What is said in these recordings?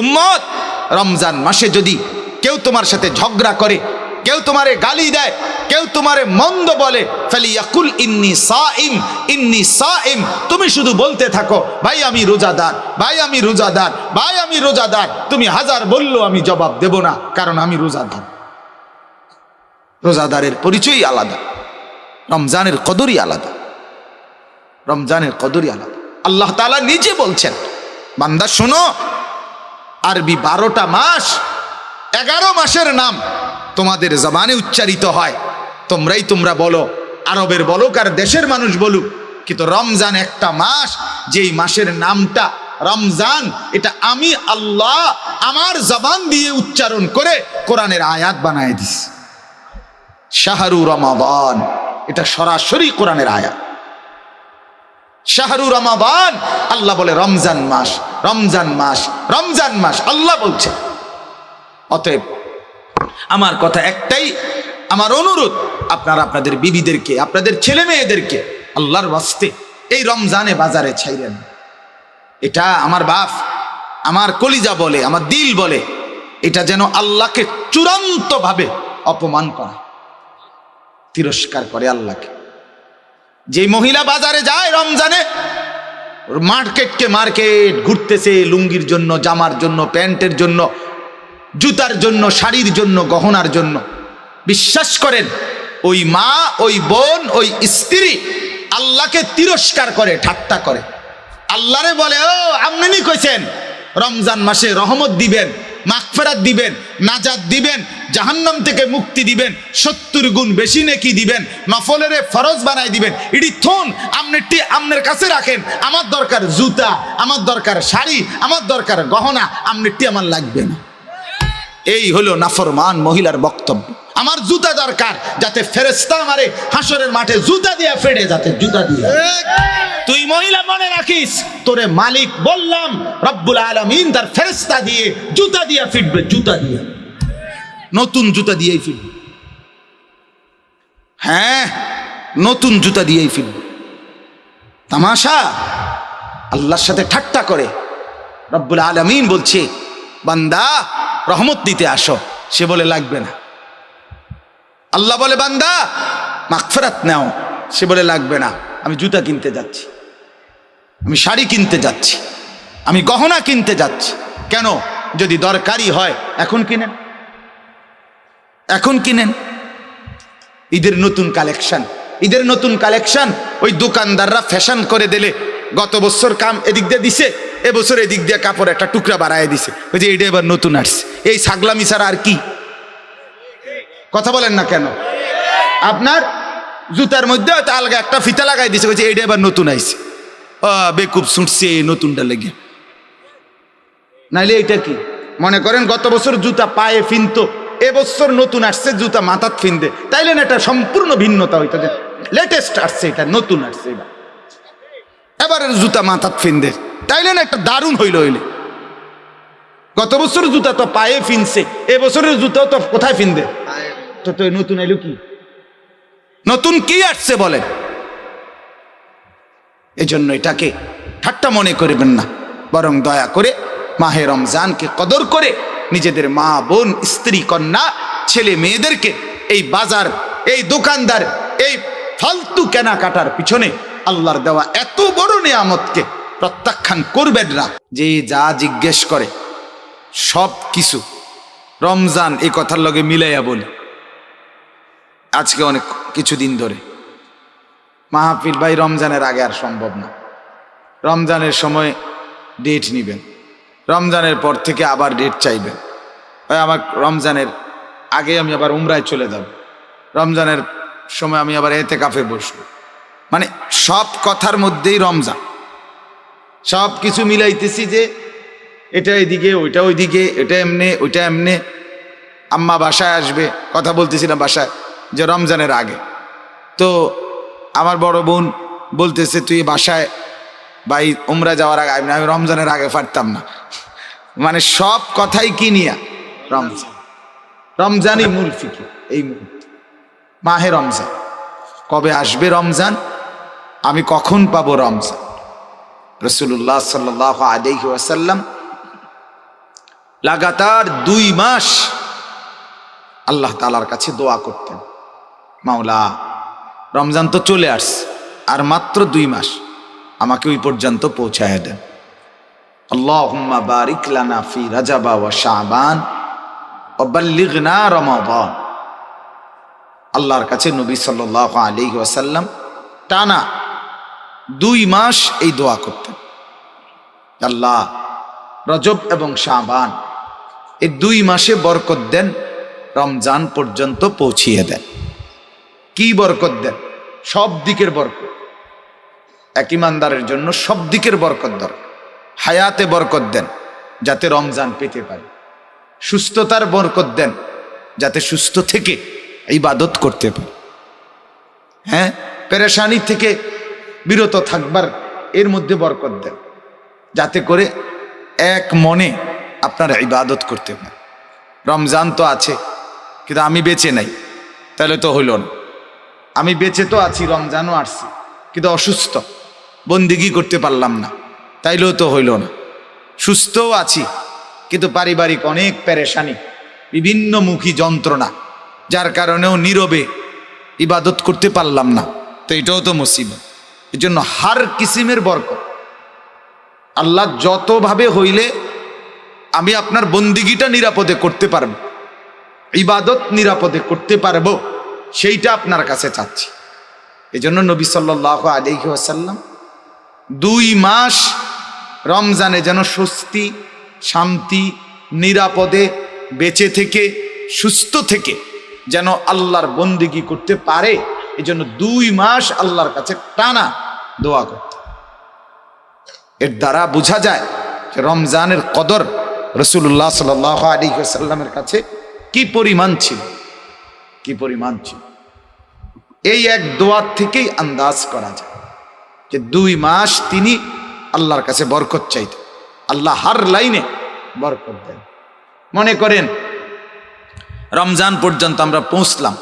উম্মত, রমজান মাসে যদি কেউ তোমার সাথে ঝগড়া করে, কেউ তোমারে গালি দেয়, কেউ তোমারে মন্দ বলে, ফালিয়াকুল ইন্নী সাইম, ইন্নী সাইম। তুমি শুধু বলতে থাকো, ভাই আমি রোজাদার, ভাই আমি রোজাদার, ভাই আমি রোজাদার। তুমি হাজার বললো আমি জবাব দেব না, কারণ আমি রোজাদার। রোজাদারের পরিচয়ই আলাদা, রমজানের কদরই আলাদা, রমজানের কদরই আলাদা। আল্লাহ তাআলা নিজে বলছেন, বান্দা শোনো, আরবি 12টা মাস, 11 মাসের নাম তোমাদের জবানে উচ্চারিত হয়, তোমরা বলো, আরবের বলুক আর দেশের মানুষ বলুক, কিন্তু রমজান একটা মাস, যেই মাসের নামটা রমজান, এটা আমি আল্লাহ আমার জবান দিয়ে উচ্চারণ করে কোরআনের আয়াত বানায় দিস। শাহরু রমাদান, এটা সরাসরি কোরআনের আয়াত। শাহরু রমাদান, আল্লাহ বলে রমজান মাস, রমজান মাস, রমজান মাস, আল্লাহ বলছে। অতএব আমার কথা একটাই, আমার অনুরোধ, আপনারা আপনাদের বিবিদেরকে, আপনাদের ছেলে মেয়েদেরকে আল্লাহর ওয়াস্তে এই রমজানে বাজারে ছাইরেন। এটা আমার বাপ, আমার কলিজা বলে, আমার দিল বলে, এটা যেন আল্লাহকে চূড়ান্ত ভাবে অপমান করে, তিরস্কার করে আল্লাহকে। যে মহিলা বাজারে যায় রমজানে, মার্কেটকে মার্কেট ঘুরতেছে, লুঙ্গির জন্য, জামার জন্য, প্যান্টের জন্য, জুতার জন্য, শাড়ির জন্য, গহনার জন্য, বিশ্বাস করেন ওই মা, ওই বোন, ওই স্ত্রী আল্লাহকে তিরস্কার করে, ঠাট্টা করে। আল্লাহরে বলে, ও আপনি কইছেন রমজান মাসে রহমত দিবেন, মাগফিরাত দিবেন, নাজাত দিবেন, জাহান্নাম থেকে মুক্তি দিবেন, 70 গুণ বেশি নেকি দিবেন, নফলের ফরজ বানাই দিবেন। ইডি থুন আমনেটি আমনের কাছে রাখেন, আমার দরকার জুতা, আমার দরকার শাড়ি, আমার দরকার গহনা, আমনেটি আমার লাগবে না। এই হলো নাফরমান মহিলার বক্তব্য। আমার জুতা দরকার, যাতে ফেরেশতা আমারে হাসরের মাঠে জুতা দিয়া ফেড়ে, যাতে জুতা দিয়া। তুই মহিলা মনে রাখিস, তোরে মালিক বললাম রব্বুল আলামিন তার ফেরেশতা দিয়ে জুতা দিয়া ফিটবে, জুতা দিয়া, নতুন জুতা দিয়েই ফিটবে। হ্যাঁ, নতুন জুতা দিয়েই ফিটবে। তামাশা, আল্লাহর সাথে ঠাট্টা করে। রব্বুল আলামিন বলছে, বান্দা রহমত দিতে আসো, সে বলে লাগবে না। আল্লাহ বলে, বান্দা মাগফিরাত নাও, সে বলে লাগবে না। আমি জুতা কিনতে যাচ্ছি, আমি শাড়ি কিনতে যাচ্ছি, আমি গহনা কিনতে যাচ্ছি। কেন? যদি দরকারি হয় এখন কিনেন, এখন কিনেন। ঈদের নতুন কালেকশন, ঈদের নতুন কালেকশন। ওই দোকানদাররা ফ্যাশন করে দিলে, গত বছর কাম এদিক দিয়ে দিছে, এবছর এদিক দিয়ে কাপড় একটা টুকরা বাড়ায় দিছে, ওই যে এটা এবার নতুন আসছে। এই ছাগলামি ছাড়া আর কি? কথা বলেন না কেন? আপনার জুতার মধ্যে হয়তো আলগা একটা ফিতা লাগাই দিছে, বলছে এইটা এবার নতুন আইছে, বেকুব ছুটছে এই নতুনটা লেগে। নাইলে এটা কি মনে করেন গত বছর জুতা পায়ে ফিনতো, এবছর নতুন আসছে জুতা মাথাত ফিনতে, তাইলে না এটা সম্পূর্ণ ভিন্নতা হইতো, যে লেটেস্ট আসছে, এটা নতুন আসছে, এবারের জুতা মাথাত ফিনদে, তাইলে না একটা দারুণ হইল। হইলে গত বছর জুতা তো পায়ে ফিনছে, এবছরের জুতাও তো কোথায় ফিনদে? তো নতুন এলো কি? নতুন কি আসছে বলে? এজন্য এটাকে ঠাট্টা মনে করবেন না, বরং দয়া করে মাহে রমজানকে কদর করে নিজেদের মা, বোন, স্ত্রী, কন্যা, ছেলে মেয়েদেরকে এই বাজার, এই দোকানদার, এই ফালতু কেনাকাটার পিছনে আল্লাহর দেওয়া এত বড় নিয়ামতকে প্রত্যাখ্যান করবেন না। যে যা জিজ্ঞেস করে সব কিছু রমজান এই কথার লগে মিলাইয়া বলি। আজকে অনেক কিছুদিন ধরে মাহফিল, ভাই রমজানের আগে আর সম্ভব না, রমজানের সময় ডেট নিবেন, রমজানের পর থেকে আবার ডেট চাইবেন, ভাই আমার রমজানের আগে আমি আবার উমরায় চলে যাব, রমজানের সময় আমি আবার এতেকাফে বসবো। মানে সব কথার মধ্যেই রমজান, সব কিছু মিলাইতেছি, যে এটা এদিকে, ওইটা ওইদিকে, এটা এমনে, ওইটা এমনে। আম্মা বাসায় আসবে, কথা বলতেছিলাম বাসায়, যে রমজানের আগে। তো আমার বড় বোন বলতেছে, তুই বাসায় ভাই উমরা যাওয়ার আগে, আমি রমজানের আগে পারতাম না। মানে সব কথাই কি নিয়া? রমজান। রমজানই মূল ফিকির এই মুহূর্তে। মাহে রমজান কবে আসবে, রমজান আমি কখন পাবো রমজান? রাসূলুল্লাহ সাল্লাল্লাহু আলাইহি ওয়াসাল্লাম লাগাতার 2 মাস আল্লাহ তাআলার কাছে দোয়া করতেন, মাওলা রমজান তো চলে আসছে, আর মাত্র 2 মাস, আমাকে ওই পর্যন্ত পৌঁছায় দেন। আল্লাহুম্মা বারিক লানা ফি রাজাবা ওয়া শাবান ওয়া বাল্লিগনা রমাদান। আল্লাহর কাছে নবী সাল্লাল্লাহু আলাইহি ওয়াসাল্লাম টানা 2 মাস এই দোয়া করতেন, আল্লাহ রজব এবং শাবান এই 2 মাসে বরকত দেন, রমজান পর্যন্ত পৌঁছিয়ে দেন। কি বরকত দেন? সব দিকের বরকত। এক ইমানদারের জন্য সব দিকের বরকত দরকার। হায়াতে বরকত দেন যাতে রমজান পেতে পারে, সুস্থতার বরকত দেন যাতে সুস্থ থেকে ইবাদত করতে পারে, হ্যাঁ, পেরেশানি থেকে বিরত থাকবার এর মধ্যে বরকত দেন যাতে করে এক মনে আপনারা ইবাদত করতে পারে। রমজান তো আছে কিন্তু আমি বেঁচে নাই, তাহলে তো হইল না। আমি বেঁচে তো আছি, রমজানও আসছি, কিন্তু অসুস্থ, বন্দিগি করতে পারলাম না, তাইলেও তো হইল না। সুস্থও আছি কিন্তু পারিবারিক অনেক পেরেশানি, বিভিন্নমুখী যন্ত্রণা, যার কারণেও নীরবে ইবাদত করতে পারলাম না, তো এটাও তো মুসিবত। এই জন্য হার কিসিমের বরকত আল্লাহ যতভাবে হইলে আমি আপনার বন্দিগিটা নিরাপদে করতে পারবো, ইবাদত নিরাপদে করতে পারবো, সেইটা আপনার কাছে চাচ্ছি। এই জন্য নবী সাল্লাল্লাহু আলাইহি ওয়াসাল্লাম 2 মাস রমজানে যেন স্বস্তি, শান্তি, নিরাপদে বেঁচে থেকে সুস্থ থেকে যেন আল্লাহর বন্দিগি করতে পারে, এই জন্য 2 মাস আল্লাহর কাছে টানা দোয়া করতে। এর দ্বারা বোঝা যায় যে রমজানের কদর রাসূলুল্লাহ সাল্লাল্লাহু আলাইহি ওয়াসাল্লামের কাছে কি পরিমাণ ছিল, কি পরিমাণ ছিল। এই এক দোয়ার থেকেই আন্দাজ করা যায় যে 2 মাস তিনি আল্লাহর কাছে বরকত চাইতেন। আল্লাহ হার লাইনে বরকত দেন। মনে করেন রমজান পর্যন্ত আমরা পৌঁছলাম,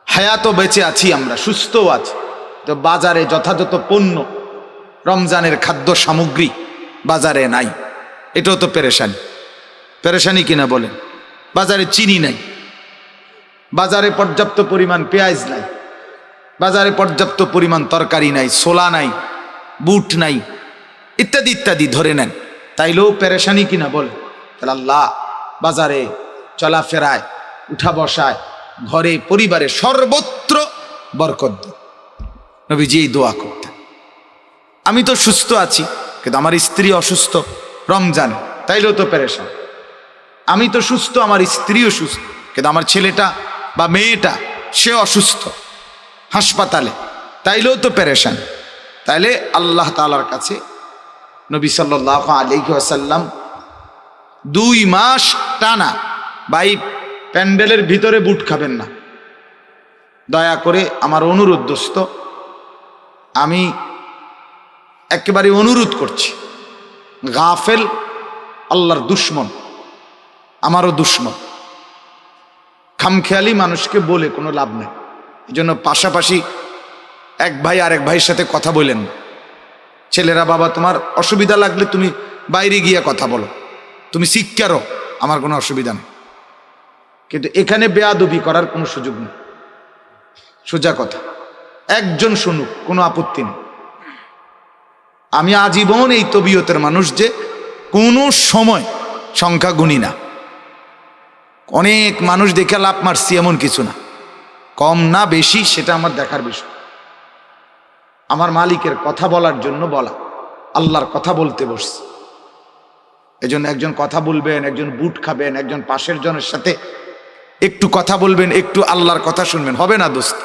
হায়াতও বেঁচে আছি, আমরা সুস্থও আছি, তো বাজারে যথাযথ পণ্য, রমজানের খাদ্য সামগ্রী বাজারে নাই, এটাও তো পেরেশানি। পেরেশানি কিনা বলেন? বাজারে চিনি নাই, বাজারে পর্যাপ্ত পরিমাণ পেঁয়াজ নাই, বাজারে পর্যাপ্ত পরিমাণ তরকারি নাই, ছোলা নাই, বুট নাই, ইত্যাদি ইত্যাদি ধরে নেন, তাইলেও পেরেশানি কিনা বলে? তাহলে আল্লাহ বাজারে চলাফেরায়, উঠা বসায়, ঘরে, পরিবারে সর্বত্র বরকত দেন। নবীজি এই দোয়া করতেন। আমি তো সুস্থ আছি কিন্তু আমার স্ত্রী অসুস্থ রমজান, তাইলেও তো পেরেশান। আমি তো সুস্থ, আমার স্ত্রীও সুস্থ, কিন্তু আমার ছেলেটা বা মেয়েটা সে অসুস্থ হাসপাতালে, তাইলেও তো পেরেশান। তাইলে আল্লাহ তাআলার কাছে নবী সাল্লাল্লাহু আলাইহি ওয়াসাল্লাম 2 মাস টানা, ভাই প্যান্ডেলের ভিতরে বুট খাবেন না, দয়া করে আমার অনুরোধ দোস্ত, আমি একেবারে অনুরোধ করছি। গাফেল আল্লাহর দুশ্মন, আমারও দুশ্মন। খামখেয়ালি মানুষকে বলে কোনো লাভ নেই। এই জন্য পাশাপাশি এক ভাই আরেক ভাইয়ের সাথে কথা বলেন। ছেলেরা, বাবা তোমার অসুবিধা লাগলে তুমি বাইরে গিয়ে কথা বলো, তুমি শিক্ষারও, আমার কোনো অসুবিধা নেই, কিন্তু এখানে বেয়াদবি করার কোনো সুযোগ নেই। সোজা কথা, একজন শুনুক, কোনো আপত্তি নেই। আমি আজীবন এই তবিয়তের মানুষ যে কোনো সময় সংখ্যা গুনি না। অনেক মানুষ দেখে লাভ মারছি এমন কিছু না, কম না বেশি সেটা আমার দেখার বিষয়। আমার মালিকের কথা বলার জন্য বলা, আল্লাহর কথা বলতে বসছি। এজন্য একজন কথা বলবেন, একজন বুট খাবেন, একজন পাশের জনের সাথে একটু কথা বলবেন, একটু আল্লাহর কথা শুনবেন, হবে না দোস্ত।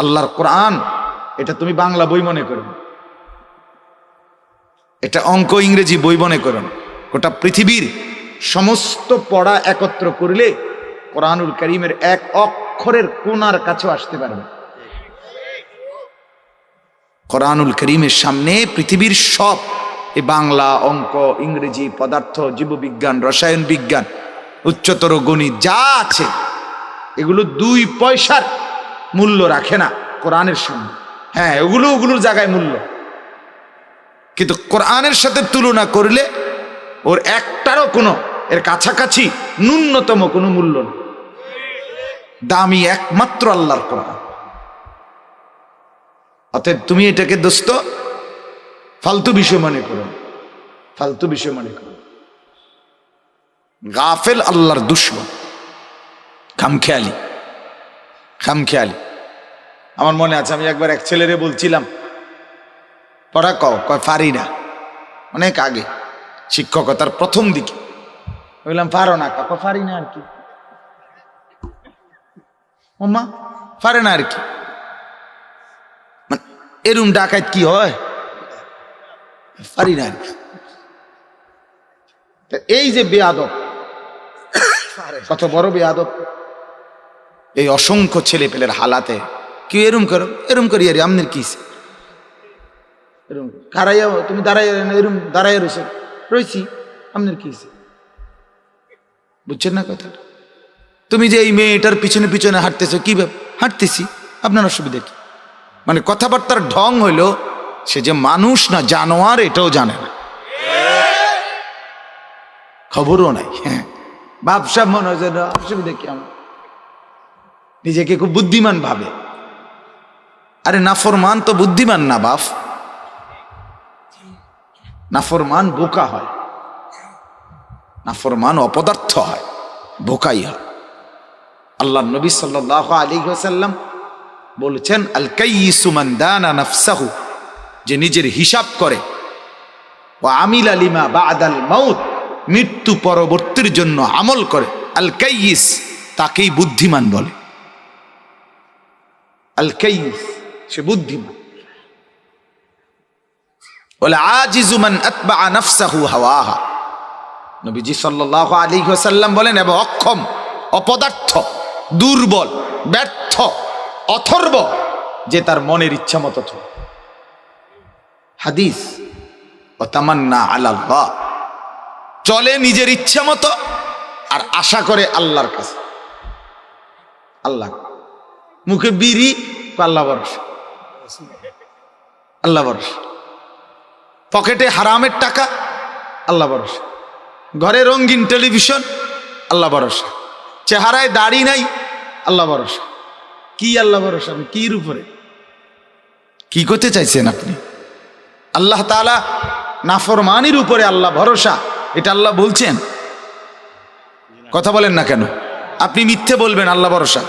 আল্লাহর কোরআন এটা তুমি বাংলা বই মনে করো, এটা অঙ্ক ইংরেজি বই মনে করো, গোটা পৃথিবীর সমস্ত পড়া একত্র করলে কোরআনুল কারীমের এক অক্ষরের কোণার কাছেও আসতে পারবে। কোরআনুল কারীমের সামনে পৃথিবীর সব, এই বাংলা, অঙ্ক, ইংরেজি, পদার্থ, জীববিজ্ঞান, রসায়ন বিজ্ঞান, উচ্চতর গণিত যা আছে, এগুলো 2 পয়সার মূল্য রাখে না কোরআনের সামনে। হ্যাঁ, ওগুলোর জায়গায় মূল্য, কিন্তু কোরআনের সাথে তুলনা করলে ওর একটারও কোনো এর কাছাকাছি ন্যূনতম কোনো মূল্য নেই। দামি একমাত্র আল্লাহর কোরআন। অতএব তুমি এটাকে দোস্ত ফালতু বিষয় মনে করো, ফালতু বিষয় মনে করো। গাফেল আল্লাহর দুশমন, খামখেয়ালি, খামখেয়ালি। আমার মনে আছে আমি একবার এক ছেলেরে বলছিলাম পড়া কয় পারি না, অনেক আগে শিক্ষকতার প্রথম দিকে বললাম পারো না, পারি না আর কি, ওমা পারে না আর কি, এরম ডাকাত কি হয়, পারি না আর কি। এই যে বেয়াদব, কত বড় বেয়াদব, এই অসংখ্য ছেলে পেলের হালাতে কি এরম করো, এরম করি আরে আমনের কি এরম খারাইয়া তুমি দাঁড়াই এরম দাঁড়াইয়া রয়েছে রয়েছি আমনের কি বুঝছেন না কথাটা? তুমি যে এই মেয়েটার পিছনে পিছনে হাঁটতেছো, কি হাঁটতেছি, আপনার অসুবিধা কি? মানে কথাবার্তার ঢং হইলো সে যে মানুষ না জানোয়ার এটাও জানে না, খবরও নাই। হ্যাঁ, ব্যবসা মনে হয় যেন অসুবিধা কি, আমার নিজেকে খুব বুদ্ধিমান ভাবে। আরে নাফরমান তো বুদ্ধিমান না বাপ, নাফরমান বোকা হয়, নাফরমান অপদার্থ হয়, বোকাই হয়। আল্লাহ নবী সাল্লাল্লাহু আলাইহি ওয়াসাল্লাম বলেছেন আল কাইয়িসু মান দানা নাফসাহু, যে নিজের হিসাব করে, ওয়া আমিলা লিমা বাদাল মাউত, মৃত্যু পরবর্তীর জন্য আমল করে, আল কাইয়িস তাকেই বুদ্ধিমান বলে। আল কাইয়িস সে বুদ্ধিমান। ওয়াল আজিজু মান আতবা নাফসাহু হাওয়াহা, নবীজি সাল্লাল্লাহু আলাইহি ওয়াসাল্লাম বলেন, এবং অক্ষম, অপদার্থ, দুর্বল, ব্যর্থ, অথর্ব যে তার মনের ইচ্ছা মতো চলে। হাদিস, ওয়া তামান্না আলাল্লাহ, চলে নিজের ইচ্ছা মতো আর আশা করে আল্লাহর কাছে। আল্লাহ মুখে বিড়ি, আল্লাহ ভরসা, আল্লাহ ভরসা, পকেটে হারামের টাকা, আল্লাহ ভরসা, ঘরে রঙিন টেলিভিশন, আল্লাহ ভরসা, চেহারায় দাড়ি নাই, আল্লাহ ভরসা। কি আল্লাহ ভরসা? কির উপরে কি করতে চাইছেন আপনি? আল্লাহ তাআলা নাফরমানির উপরে আল্লাহ ভরসা, এটা আল্লাহ বলছেন? কথা বলেন না কেন? আপনি মিথ্যে বলবেন, আল্লাহ ভরসা।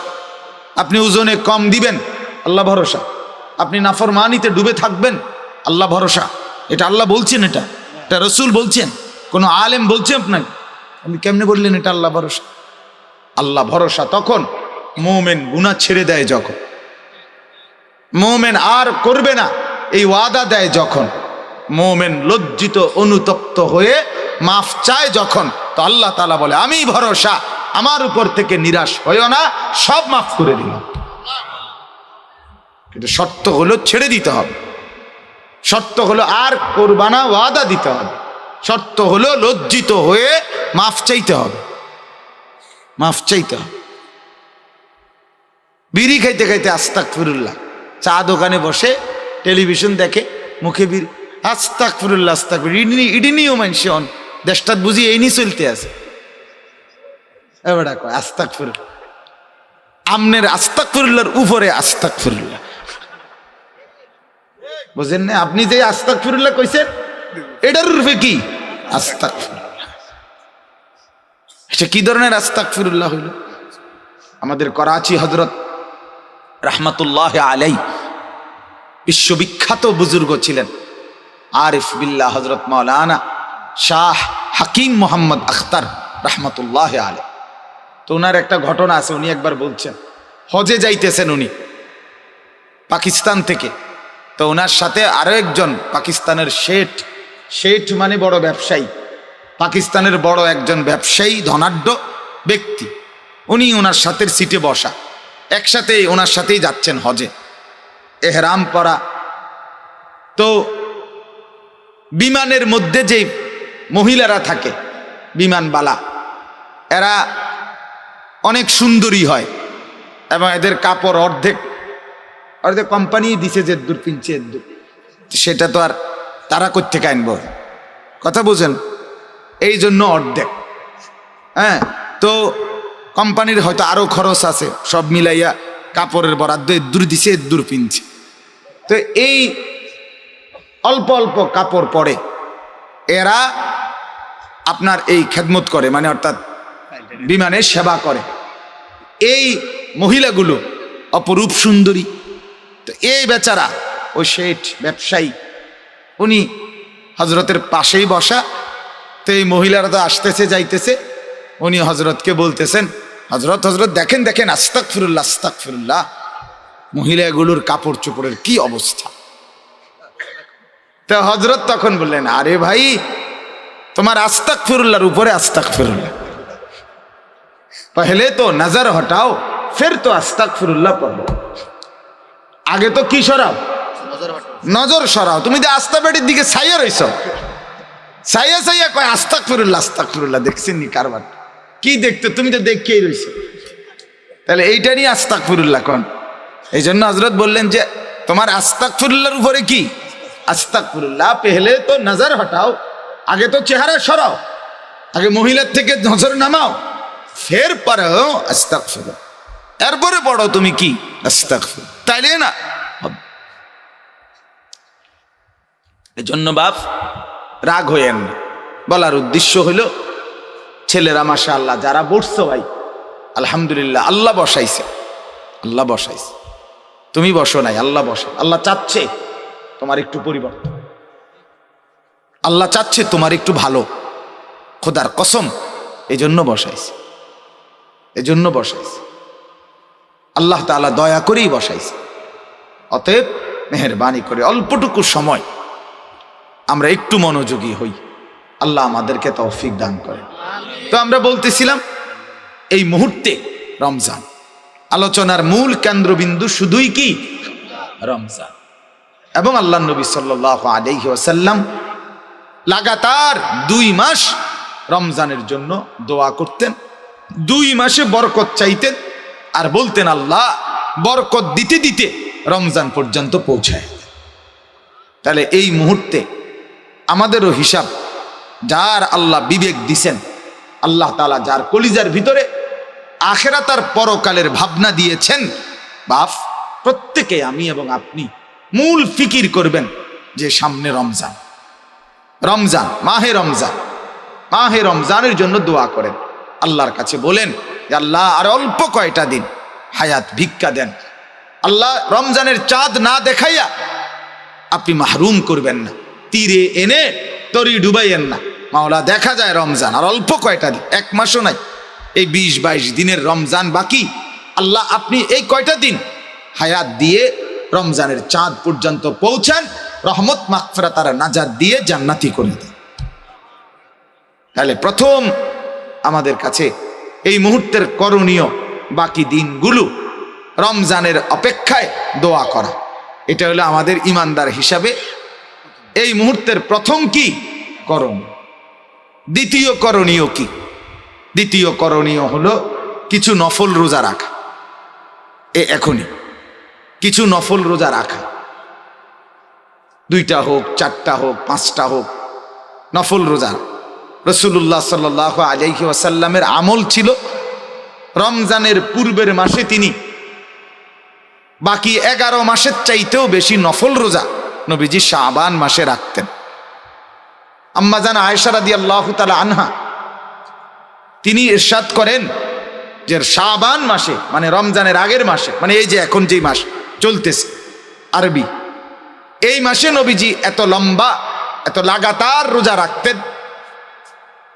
আপনি ওজনে কম দিবেন, আল্লাহ ভরসা। আপনি নাফরমানিতে ডুবে থাকবেন, আল্লাহ ভরসা। এটা আল্লাহ বলছেন, এটা রসুল বলছেন, কোন আলেম বলছে আপনাকে? আপনি কেমনে বললেন এটা আল্লাহ ভরসা? আল্লাহ ভরসা তখন মুমিন গুনাহ ছেড়ে দেয় যখন, মুমিন আর করবে না এই ওয়াদা দেয় যখন, মুমিন লজ্জিত অনুতপ্ত হয়ে মাফ চায় যখন, তো আল্লাহ তাআলা বলে আমি ভরসা, আমার উপর থেকে নিরাশ হইও না, সব মাফ করে দিলাম। কিন্তু শর্ত হলো ছেড়ে দিতে হবে, শর্ত হলো আর করবা না, ওয়াদা দিতে হবে, শর্ত হলো লজ্জিত হয়ে মাফ চাইতে হবে, মাফ চাইতে হবে। বিড়ি খাইতে খাইতে আস্তাগফিরুল্লাহ, চা দোকানে বসে টেলিভিশন দেখে, মুখে বিড়ি, আস্তাগফিরুল্লাহ আস্তাগফিরুল্লাহ, ইডি নিও মানুষ দেশটা বুঝি এই নিয়ে চলতে আছে। এবার কয় আস্তাগফিরুল্লাহ, আমনের আস্তাগফিরুল্লাহর উপরে আস্তাগফিরুল্লাহ, বুঝেন না? আপনি যে আস্তাগফিরুল্লাহ কইছেন এটার রূপে কি আস্তাগফিরুল্লাহ? এটা কি ধরনের আস্তাগফিরুল্লাহ হইল? আমাদের করাচি হযরত রাহমাতুল্লাহ আলাইহি বিশ্ববিখ্যাত বুজুর্গ ছিলেন, আরিফ বিল্লাহ হযরত মাওলানা শাহ হাকিম মোহাম্মদ আখতার রাহমাতুল্লাহ আলাইহি। তো ওনার একটা ঘটনা আছে, উনি একবার বলছেন হজে যাইতেছেন উনি পাকিস্তান থেকে, তো ওনার সাথে আরো একজন পাকিস্তানের শেঠ মানে বড় ব্যবসায়ী, পাকিস্তানের বড় একজন ব্যবসায়ী, ধনাঢ্য ব্যক্তি, উনি ওনার সাথে সিটে বসা, একসাথে ওনার সাথেই যাচ্ছেন হজে, এহরাম পরা। তো বিমানের মধ্যে যে মহিলারা থাকে বিমানবালা, এরা অনেক সুন্দরী হয় এবং এদের কাপড় অর্ধেক কোম্পানি দিছে, যে দূর কিনছে সেটা তো আর তারা কোত্থেকে আনবো, কথা বুঝেন? এই জন্য অর্ধেক। হ্যাঁ, তো কোম্পানির হয়তো আরো খরচ আছে, সব মিলাইয়া কাপড়ের বরাদ্দ দূর দিছে, দূর পিনছে। তো এই অল্প অল্প কাপড় পরে এরা আপনার এই খেদমত করে, মানে অর্থাৎ বিমানের সেবা করে। এই মহিলাগুলো অপরূপ সুন্দরী। তো এই বেচারা ওই শেঠ ব্যবসায়ী, উনি হজরতের পাশেই বসা। তো এই মহিলারা তো আসতেছে যাইতেছে, উনি হজরতকে বলতেছেন, হজরত হজরত দেখেন দেখেন, আস্তাগফিরুল্লাহ আস্তাগফিরুল্লাহ, মহিলাগুলোর কাপড় চোপড়ের কি অবস্থা। তো হজরত তখন বললেন, আরে ভাই, তোমার আস্তাগফিরুল্লাহর উপরে আস্তাগফিরুল্লাহ, পহলে তো নজর হটাও ফির তো আস্তাগফিরুল্লাহ পড়ো। আগে তো কি সরাও? নজর সরাও। তুমি তো আস্তা বেটির দিকে ছাইয়া রইছ, ছাইয়া ছাইয়া কয় আস্তাগফিরুল্লাহ আস্তাগফিরুল্লাহ। দেখছেন নি কারবার কি দেখতে? তুমি তো দেখেই রইছো, তাহলে এইটা নিয়ে আস্তাগফিরুল্লাহ কোন? এই জন্য হযরত বললেন যে তোমার আস্তাগফিরুল্লাহর উপরে কি? আস্তাগফিরুল্লাহ, পেহলে তো নজর হটাও, আগে তো চেহারা সরাও, আগে মহিলার থেকে নজর নামাও, ফের পড়ো আস্তাগফিরুল্লাহ, এরপরে পড়ো তুমি কি আস্তাগফিরুল্লাহ, তাইলে না। এজন্য বাপ রাগ হইয়েন না। বলার উদ্দেশ্য হইল, ছেলেরা মাশাআল্লাহ যারা বসছো ভাই, আলহামদুলিল্লাহ, আল্লাহ বসাইছে, আল্লাহ বসাইছে, তুমি বসো নাই, আল্লাহ বসে। আল্লাহ চাচ্ছে তোমার একটু পরিবর্তন, আল্লাহ চাচ্ছে তোমার একটু ভালো, খোদার কসম, এজন্য বসাইছে, এজন্য বসাইছে। আল্লাহ তাআলা দয়া করেই বসাইছে। অতএব মেহেরবানি করে অল্পটুকু সময় আমরা একটু মনোযোগী হই, আল্লাহ আমাদেরকে তৌফিক দান করে। তো আমরা বলতেছিলাম এই মুহূর্তে রমজান, আলোচনার মূল কেন্দ্রবিন্দু শুধুই কি রমজান। এবং আল্লাহ নবী সাল্লাল্লাহু আলাইহি ওয়াসাল্লাম লাগাতার 2 মাস রমজানের জন্য দোয়া করতেন, 2 মাসে বরকত চাইতেন, আর বলতেন আল্লাহ বরকত দিতে দিতে রমজান পর্যন্ত পৌঁছায়। তাহলে এই মুহূর্তে আমাদেরও হিসাব, যার আল্লাহ বিবেক দিছেন, আল্লাহ তাআলা যার কলিজার ভিতরে আখিরাত আর পরকালের ভাবনা দিয়েছেন, বাপ প্রত্যেকে, আমি এবং আপনি মূল ফিকির করবেন যে সামনে রমজান, রমজান, মাহে রমজান, মাহে রমজানের জন্য দোয়া করেন, আল্লাহর কাছে বলেন যে আল্লাহ আর অল্প কয়টা দিন হায়াত ভিক্ষা দেন, আল্লাহ রমজানের চাঁদ না দেখাইয়া আপনি মাহরুম করবেন না, তীরে এনে তরি ডুবাইয়েন না। মাওলা দেখা যায় রমজান আর অল্প কয়টা দিন, 1 মাসও নাই, এই 20-22 দিনের রমজান বাকি, আল্লাহ আপনি এই কয়টা দিন হায়াত দিয়ে রমজানের চাঁদ পর্যন্ত পৌঁছান, রহমত মাগফিরাত আর নাজাত দিয়ে জান্নাতি করে দেন। তাহলে প্রথম আমাদের কাছে এই মুহূর্তের করণীয়, বাকি দিনগুলো রমজানের অপেক্ষায় দোয়া করা, এটা হলো আমাদের ইমানদার হিসাবে এই মুহূর্তের প্রথম কি করণীয়। দ্বিতীয় করণীয় কি? দ্বিতীয় করণীয় হলো কিছু নফল রোজা রাখা। এখনই কিছু নফল রোজা রাখা, 2টা হোক, 4টা হোক, 5টা হোক, নফল রোজা। রাসূলুল্লাহ সাল্লাল্লাহু আলাইহি ওয়াসাল্লামের আমল ছিল রমজানের পূর্বের মাসে তিনি বাকি 11 মাসের চাইতেও বেশি নফল রোজা নবীজি শাবান মাসে রাখতেন। আম্মা জান আয়েশা রাদিয়াল্লাহু তাআলা আনহা তিনি ইরশাদ করেন যে শাবান মাসে, মানে রমজানের আগের মাসে, মানে এই যে এখন যেই মাস চলতেছে আরবি, এই মাসে নবীজি এত লম্বা, এত লাগাতার রোজা রাখতেন।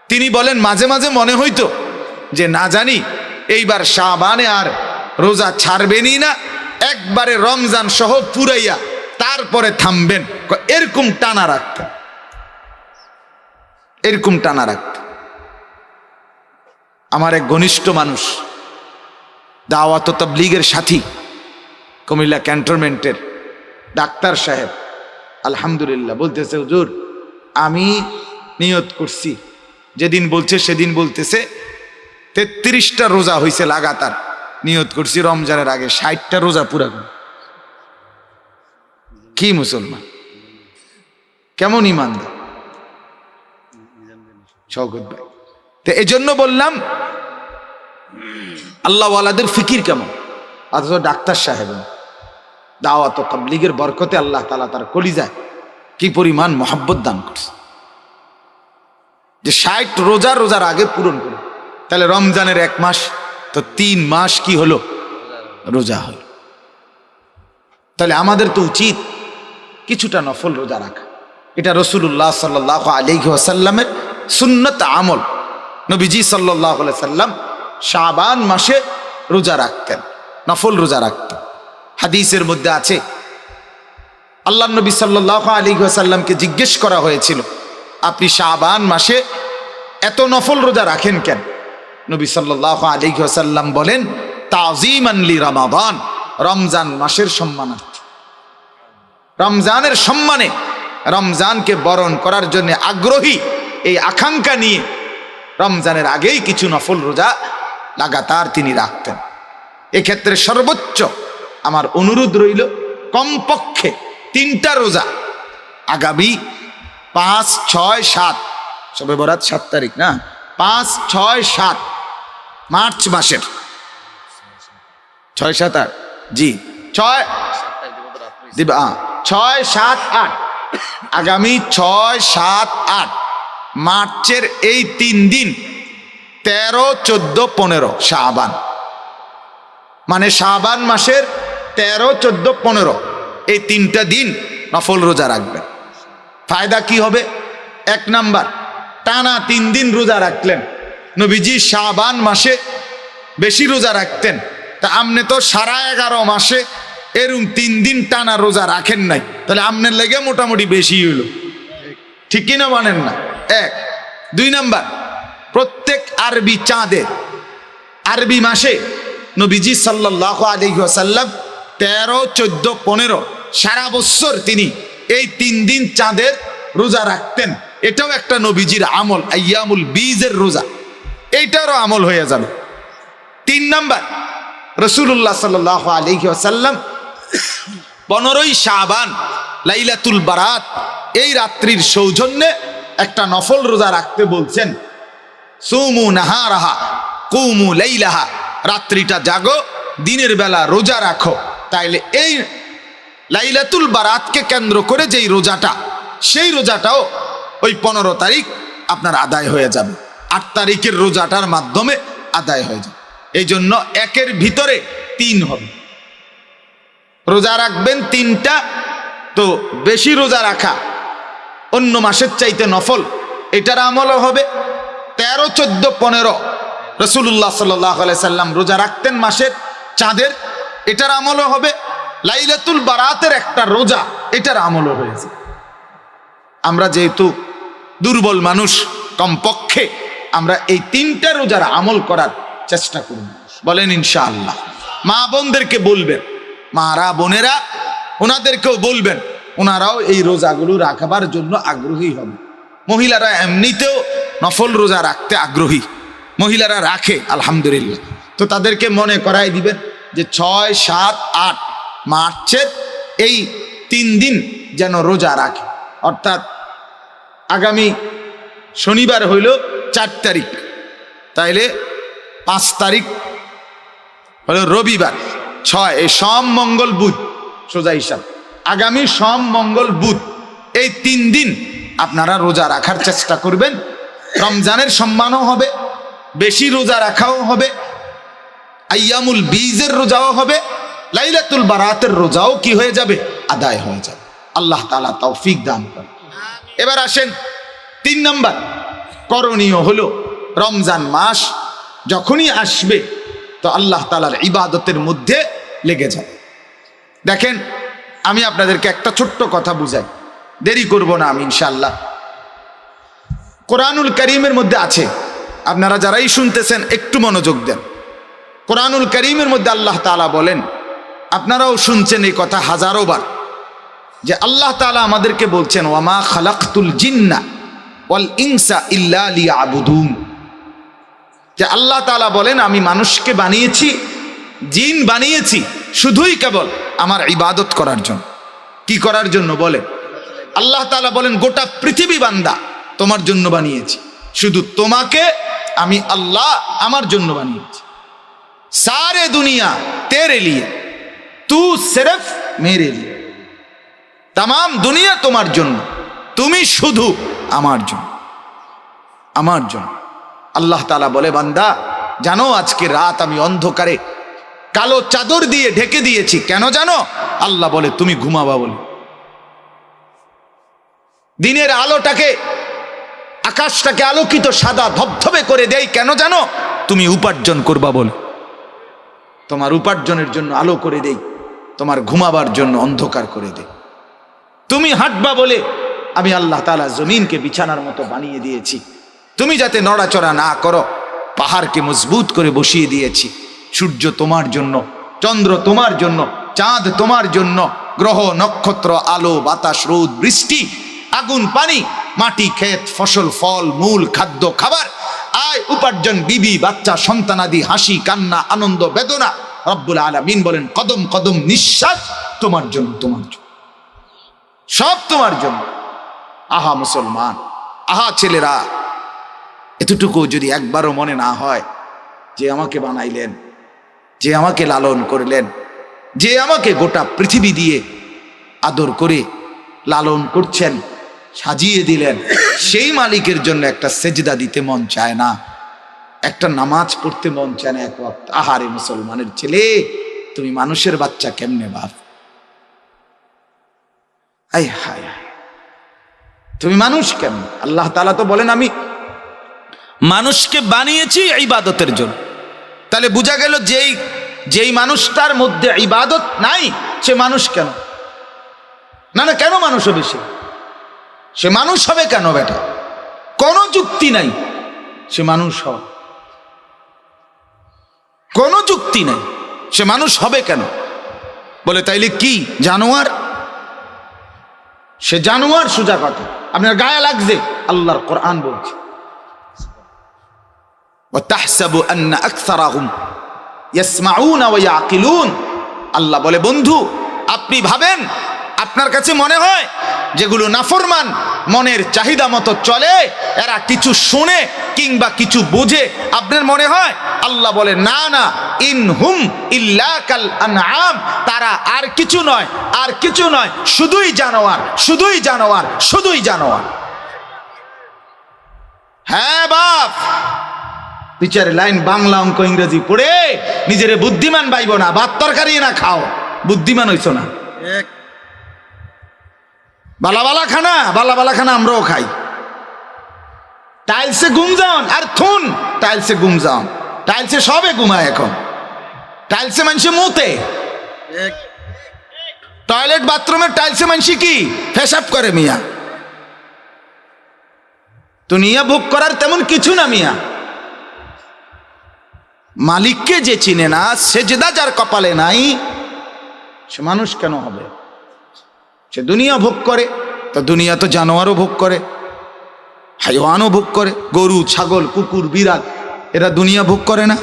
তিনি বলেন মাঝে মাঝে মনে হইতো যে না জানি এইবার শাবানে আর রোজা ছাড়বেনই না, একবারে রমজান সহ পুরাইয়া তারপরে থামবেন, এরকম টানা রাখতেন, এরকম টানা রাখতেন। আমার এক ঘনিষ্ঠ মানুষ, দাওয়াত ও তাবলীগের সাথী, কুমিল্লা ক্যান্টনমেন্টের ডাক্তার সাহেব, আলহামদুলিল্লাহ, বলতেছে হুজুর আমি নিয়ত করছি, যেদিন বলছে সেদিন বলতেছে 33টা রোজা হয়েছে লাগাতার, নিয়ত করছি রমজানের আগে 60টা রোজা পুরা করব। কি মুসলমান, কেমন ইমানদার! শওকত ভাই। তো এই জন্য বললাম আল্লাহওয়ালাদের ফিকির কেমন, অথচ ডাক্তার সাহেব দাওয়াত ও তাবলীগের বরকতে আল্লাহ তাআলা তার কলিজায় কি পরিমাণ মহব্বত দান করছে, যে 60 রোজার আগে পূরণ করে। তাহলে রমজানের 1 মাস, তো 3 মাস কি হলো, রোজা হলো। তাহলে আমাদের তো উচিত কিছুটা নফল রোজা রাখা। এটা রাসূলুল্লাহ সাল্লাল্লাহু আলাইহি ওয়াসাল্লামের সুন্নত আমল। নবীজি সাল্লাল্লাহু আলাইহি ওয়াসাল্লাম শাবান মাসে রোজা রাখতেন, নফল রোজা রাখতেন। হাদিসের মধ্যে আছে, আল্লাহর নবী সাল্লাল্লাহু আলাইহি ওয়াসাল্লামকে জিজ্ঞেস করা হয়েছিল, আপনি শাবান মাসে এত নফল রোজা রাখেন কেন? নবী সাল্লাল্লাহু আলাইহি ওয়াসাল্লাম বলেন, তাযীমান লি রমাদান, রমজান মাসের সম্মানার্থে, রমজানের সম্মানে, রমজানকে বরণ করার জন্য আগ্রহী, এই আকাঙ্ক্ষা নিয়ে রমজানের আগেই কিছু নফল রোজা লাগাতার তিনি রাখতেন। এক্ষেত্রে সর্বোচ্চ আমার অনুরোধ রইল, কমপক্ষে 3টা রোজা আগামী 5, 6, 7, শবে বরাত 7 তারিখ না, 5, 6, 7 মার্চ মাসের 6, 7, 8 জি 6, 7, 8 আগামী 6, 7, 8 মার্চের এই 3 দিন 13, 14, 15 শাবান, মানে শাবান মাসের 13, 14, 15 এই 3টা দিন নফল রোজা রাখবেন। ফায়দা কি হবে? 1 নাম্বার, টানা 3 দিন রোজা রাখলেন। নবীজি শাবান মাসে বেশি রোজা রাখতেন, তা আপনি তো সারা 11 মাসে এরকম 3 দিন টানা রোজা রাখেন নাই, তাহলে আপনার লেগে মোটামুটি বেশি হইল, ঠিক কিনা মানেন না? 1। 2 নাম্বার, প্রত্যেক আরবি চাঁদে, আরবি মাসে নবীজি সাল্লাল্লাহু আলাইহি ওয়াসাল্লাম 13, 14, 15 সারা বছর তিনি এই 3 দিন চাঁদের রোজা রাখতেন। এটাও একটা নবীজির আমল, আইয়ামুল বীজের রোজা, এইটারও আমল হয়ে যাবে। 3 নাম্বার, রাসূলুল্লাহ সাল্লাল্লাহু আলাইহি ওয়াসাল্লাম 15ই শাবান লাইলাতুল বারাত এই রাত্রির সৌজন্যে একটা নফল রোজা রাখতে বলছেন। সুমু নাহারাহা কুমু লাইলাহা, রাত্রিটা জাগো, দিনের বেলা রোজা রাখো। তাইলে এই লাইলাতুল বারাতকে কেন্দ্র করে যেই রোজাটা, সেই রোজাটাও ওই 15 তারিখ আপনার আদায় হয়ে যাবে, 8 তারিখের রোজাটার মাধ্যমে আদায় হয়ে যাবে। এই জন্য 1-এর ভিতরে 3 হবে, রোজা রাখবেন 3টা। তো বেশি রোজা রাখা অন্য মাসের চাইতে নফল, এটার আমলও হবে। 13, 14, 15 রাসূলুল্লাহ সাল্লাল্লাহু আলাইহি সাল্লাম রোজা রাখতেন মাসের চাঁদের, এটার আমলও হবে। লাইলাতুল বারাতের একটা রোজা, এটার আমলও হয়েছে। আমরা যেহেতু দুর্বল মানুষ, কমপক্ষে আমরা এই 3টা রোজার আমল করার চেষ্টা করব, বলেন ইনশাআল্লাহ। মা বোনদেরকে বলবেন, মারা বোনেরা ওনাদেরকেও বলবেন, ওনারাও এই রোজাগুলো রাখবার জন্য আগ্রহী হবে। মহিলারা এমনিতেও নফল রোজা রাখতে আগ্রহী, মহিলারা রাখে আলহামদুলিল্লাহ। তো তাদেরকে মনে করাই দিবেন যে 6, 7, 8 মার্চের এই 3 দিন যেন রোজা রাখে। অর্থাৎ আগামী শনিবার হইল 4 তারিখ, তাইলে 5 তারিখ হলো রবিবার, 6 এই সোম মঙ্গল বুধ, সোজা হিসাব আগামী সোম মঙ্গল বুধ এই 3 দিন আপনারা রোজা রাখার চেষ্টা করবেন। রমজানের সম্মানও হবে, বেশি রোজা রাখাও হবে, আইয়ামুল বীজের রোজাও হবে, লাইলাতুল বারাতের রোজাও কি হয়ে যাবে, আদায় হয়ে যাবে। আল্লাহ তাআলা তৌফিক দান করেন। এবার আসেন 3 নাম্বার করণীয় হলো, রমজান মাস যখনই আসবে তো আল্লাহ তাআলার ইবাদতের মধ্যে লেগে যাবে। দেখেন, আমি আপনাদেরকে একটা ছোট্ট কথা বুঝাই, দেরি করব না আমি ইনশাআল্লাহ। কোরআনুল কারীমের মধ্যে আছে, আপনারা যারাই শুনতেছেন একটু মনোযোগ দেন। কোরআনুল কারীমের মধ্যে আল্লাহ তাআলা বলেন, আপনারাও শুনছেন এই কথা হাজারো বার, যে আল্লাহ তাআলা আমাদেরকে বলছেন, ওয়ামা খালাকতুল জিন্না ওয়াল ইনসা ইল্লা লিয়াবুদুন, যে আল্লাহ তাআলা বলেন আমি মানুষকে বানিয়েছি, জিন বানিয়েছি শুধুই কেবল আমার ইবাদত করার জন্য। কি করার জন্য বলে? আল্লাহ তাআলা বলেন গোটা পৃথিবী বান্দা তোমার জন্য বানিয়েছি, শুধু তোমাকে আমি আল্লাহ আমার জন্য বানিয়েছি। सारे दुनिया तेरे लिए, तू सिर्फ मेरे लिए। तमाम दुनिया তোমার জন্য, তুমি শুধু আমার জন্য, আমার জন্য। আল্লাহ তাআলা বলে, বান্দা জানো আজকে রাত আমি অন্ধকারে কালো চাদর দিয়ে ঢেকে দিয়েছি, কেন জানো? আল্লাহ বলে তুমি ঘুমাবা বলে। দিনের আলোটাকে, আকাশটাকে আলোকিত সাদা ধবধবে করে দেই, কেন জানো? তুমি উপার্জন করবা বলে। তোমার উপার্জনের জন্য আলো করে দেই, তোমার ঘুমাবার জন্য অন্ধকার করে দেই। তুমি হাঁটবা বলে আমি আল্লাহ তাআলা জমিনকে বিছানার মতো বানিয়ে দিয়েছি, তুমি যাতে নড়াচড়া না করো। পাহাড়কে মজবুত করে বসিয়ে দিয়েছি। সূর্য তোমার জন্য, চন্দ্র তোমার জন্য, চাঁদ তোমার জন্য, গ্রহ নক্ষত্র, আলো বাতাস, রোদ বৃষ্টি, আগুন পানি, মাটি ক্ষেত, ফসল ফল মূল, খাদ্য খাবার, আয় উপার্জন, বিবি বাচ্চা সন্তানাদি, হাসি কান্না, আনন্দ বেদনা। রব্বুল আলামিন বলেন কদম কদম নিঃশ্বাস তোমার জন্য, তোমার জন্য, সব তোমার জন্য। আহা মুসলমান, আহা ছেলেরা, এতটুকু যদি একবারও মনে না হয় যে আমাকে বানাইলেন, যে আমাকে লালন করলেন, যে আমাকে গোটা পৃথিবী দিয়ে আদর করে লালন করছেন, সাজিয়ে দিলেন, সেই মালিকের জন্য একটা সেজদা দিতে মন চায় না, একটা নামাজ পড়তে মন চায় না এক ওয়াক্ত? আহারে মুসলমানের ছেলে, তুমি মানুষের বাচ্চা কেমনে বাপ? আয় হায় হায়, তুমি মানুষ কেমন? আল্লাহ তাআলা তো বলেন আমি মানুষকে বানিয়েছি ইবাদতের জন্য। তাহলে বোঝা গেল যেই মানুষটার মধ্যে ইবাদত নাই সে মানুষ কেন? না না, কেন মানুষ হবে সে মানুষ হবে কেন বেটা? কোনো যুক্তি নাই, সে মানুষ হবে, কোনো যুক্তি নাই, সে মানুষ হবে কেন? বলে তাইলে কি জানোয়ার? সে জানোয়ার, সোজা কথা। আপনার গায়ে লাগছে? আল্লাহর কোরআন বলছে وَتَحْسَبُ أَنَّ أَكْثَرَهُمْ يَسْمَعُونَ وَيَعْقِلُونَ। আল্লাহ বলে বন্ধু আপনি ভাবেন, আপনার কাছে মনে হয় যেগুলো নাফরমান, মনের চাহিদা মতো চলে, এরা কিছু শুনে কিংবা কিছু বোঝে, আপনার মনে হয়? আল্লাহ বলে না না, ইনহুম ইল্লা কাল আনআম, তারা আর কিছু নয়, আর কিছু নয়, শুধুই জানোয়ার, শুধুই জানোয়ার, শুধুই জানোয়ার। হ্যাঁ বাপ, বিচারে লাইন বাংলা অঙ্ক ইংরেজি পড়ে নিজেরে বুদ্ধিমান পাইব না, ভাত তরকারি না খাও, বুদ্ধিমান হইছ না। বালা বালা খানা আমরাও খাই। টাইলসে ঘুম যান আর থুন, টাইলসে ঘুম যান, টাইলসে সবে ঘুমায় এখন, টাইলসে মানুষে মুতে, টয়লেট বাথরুমের টাইলসে মানুষে কি পেশাব করে মিয়া। দুনিয়া ভোগ করার তেমন কিছু না মিয়া। মালিককে যে চিনে না, সেজদা যার কপালে নাই, সে মানুষ কেন হবে? সে দুনিয়া ভোগ করে, তো দুনিয়া তো জানোয়ারও ভোগ করে, হাইওয়ানও ভোগ করে, গরু ছাগল কুকুর বিড়াল, এরা দুনিয়া ভোগ করে না?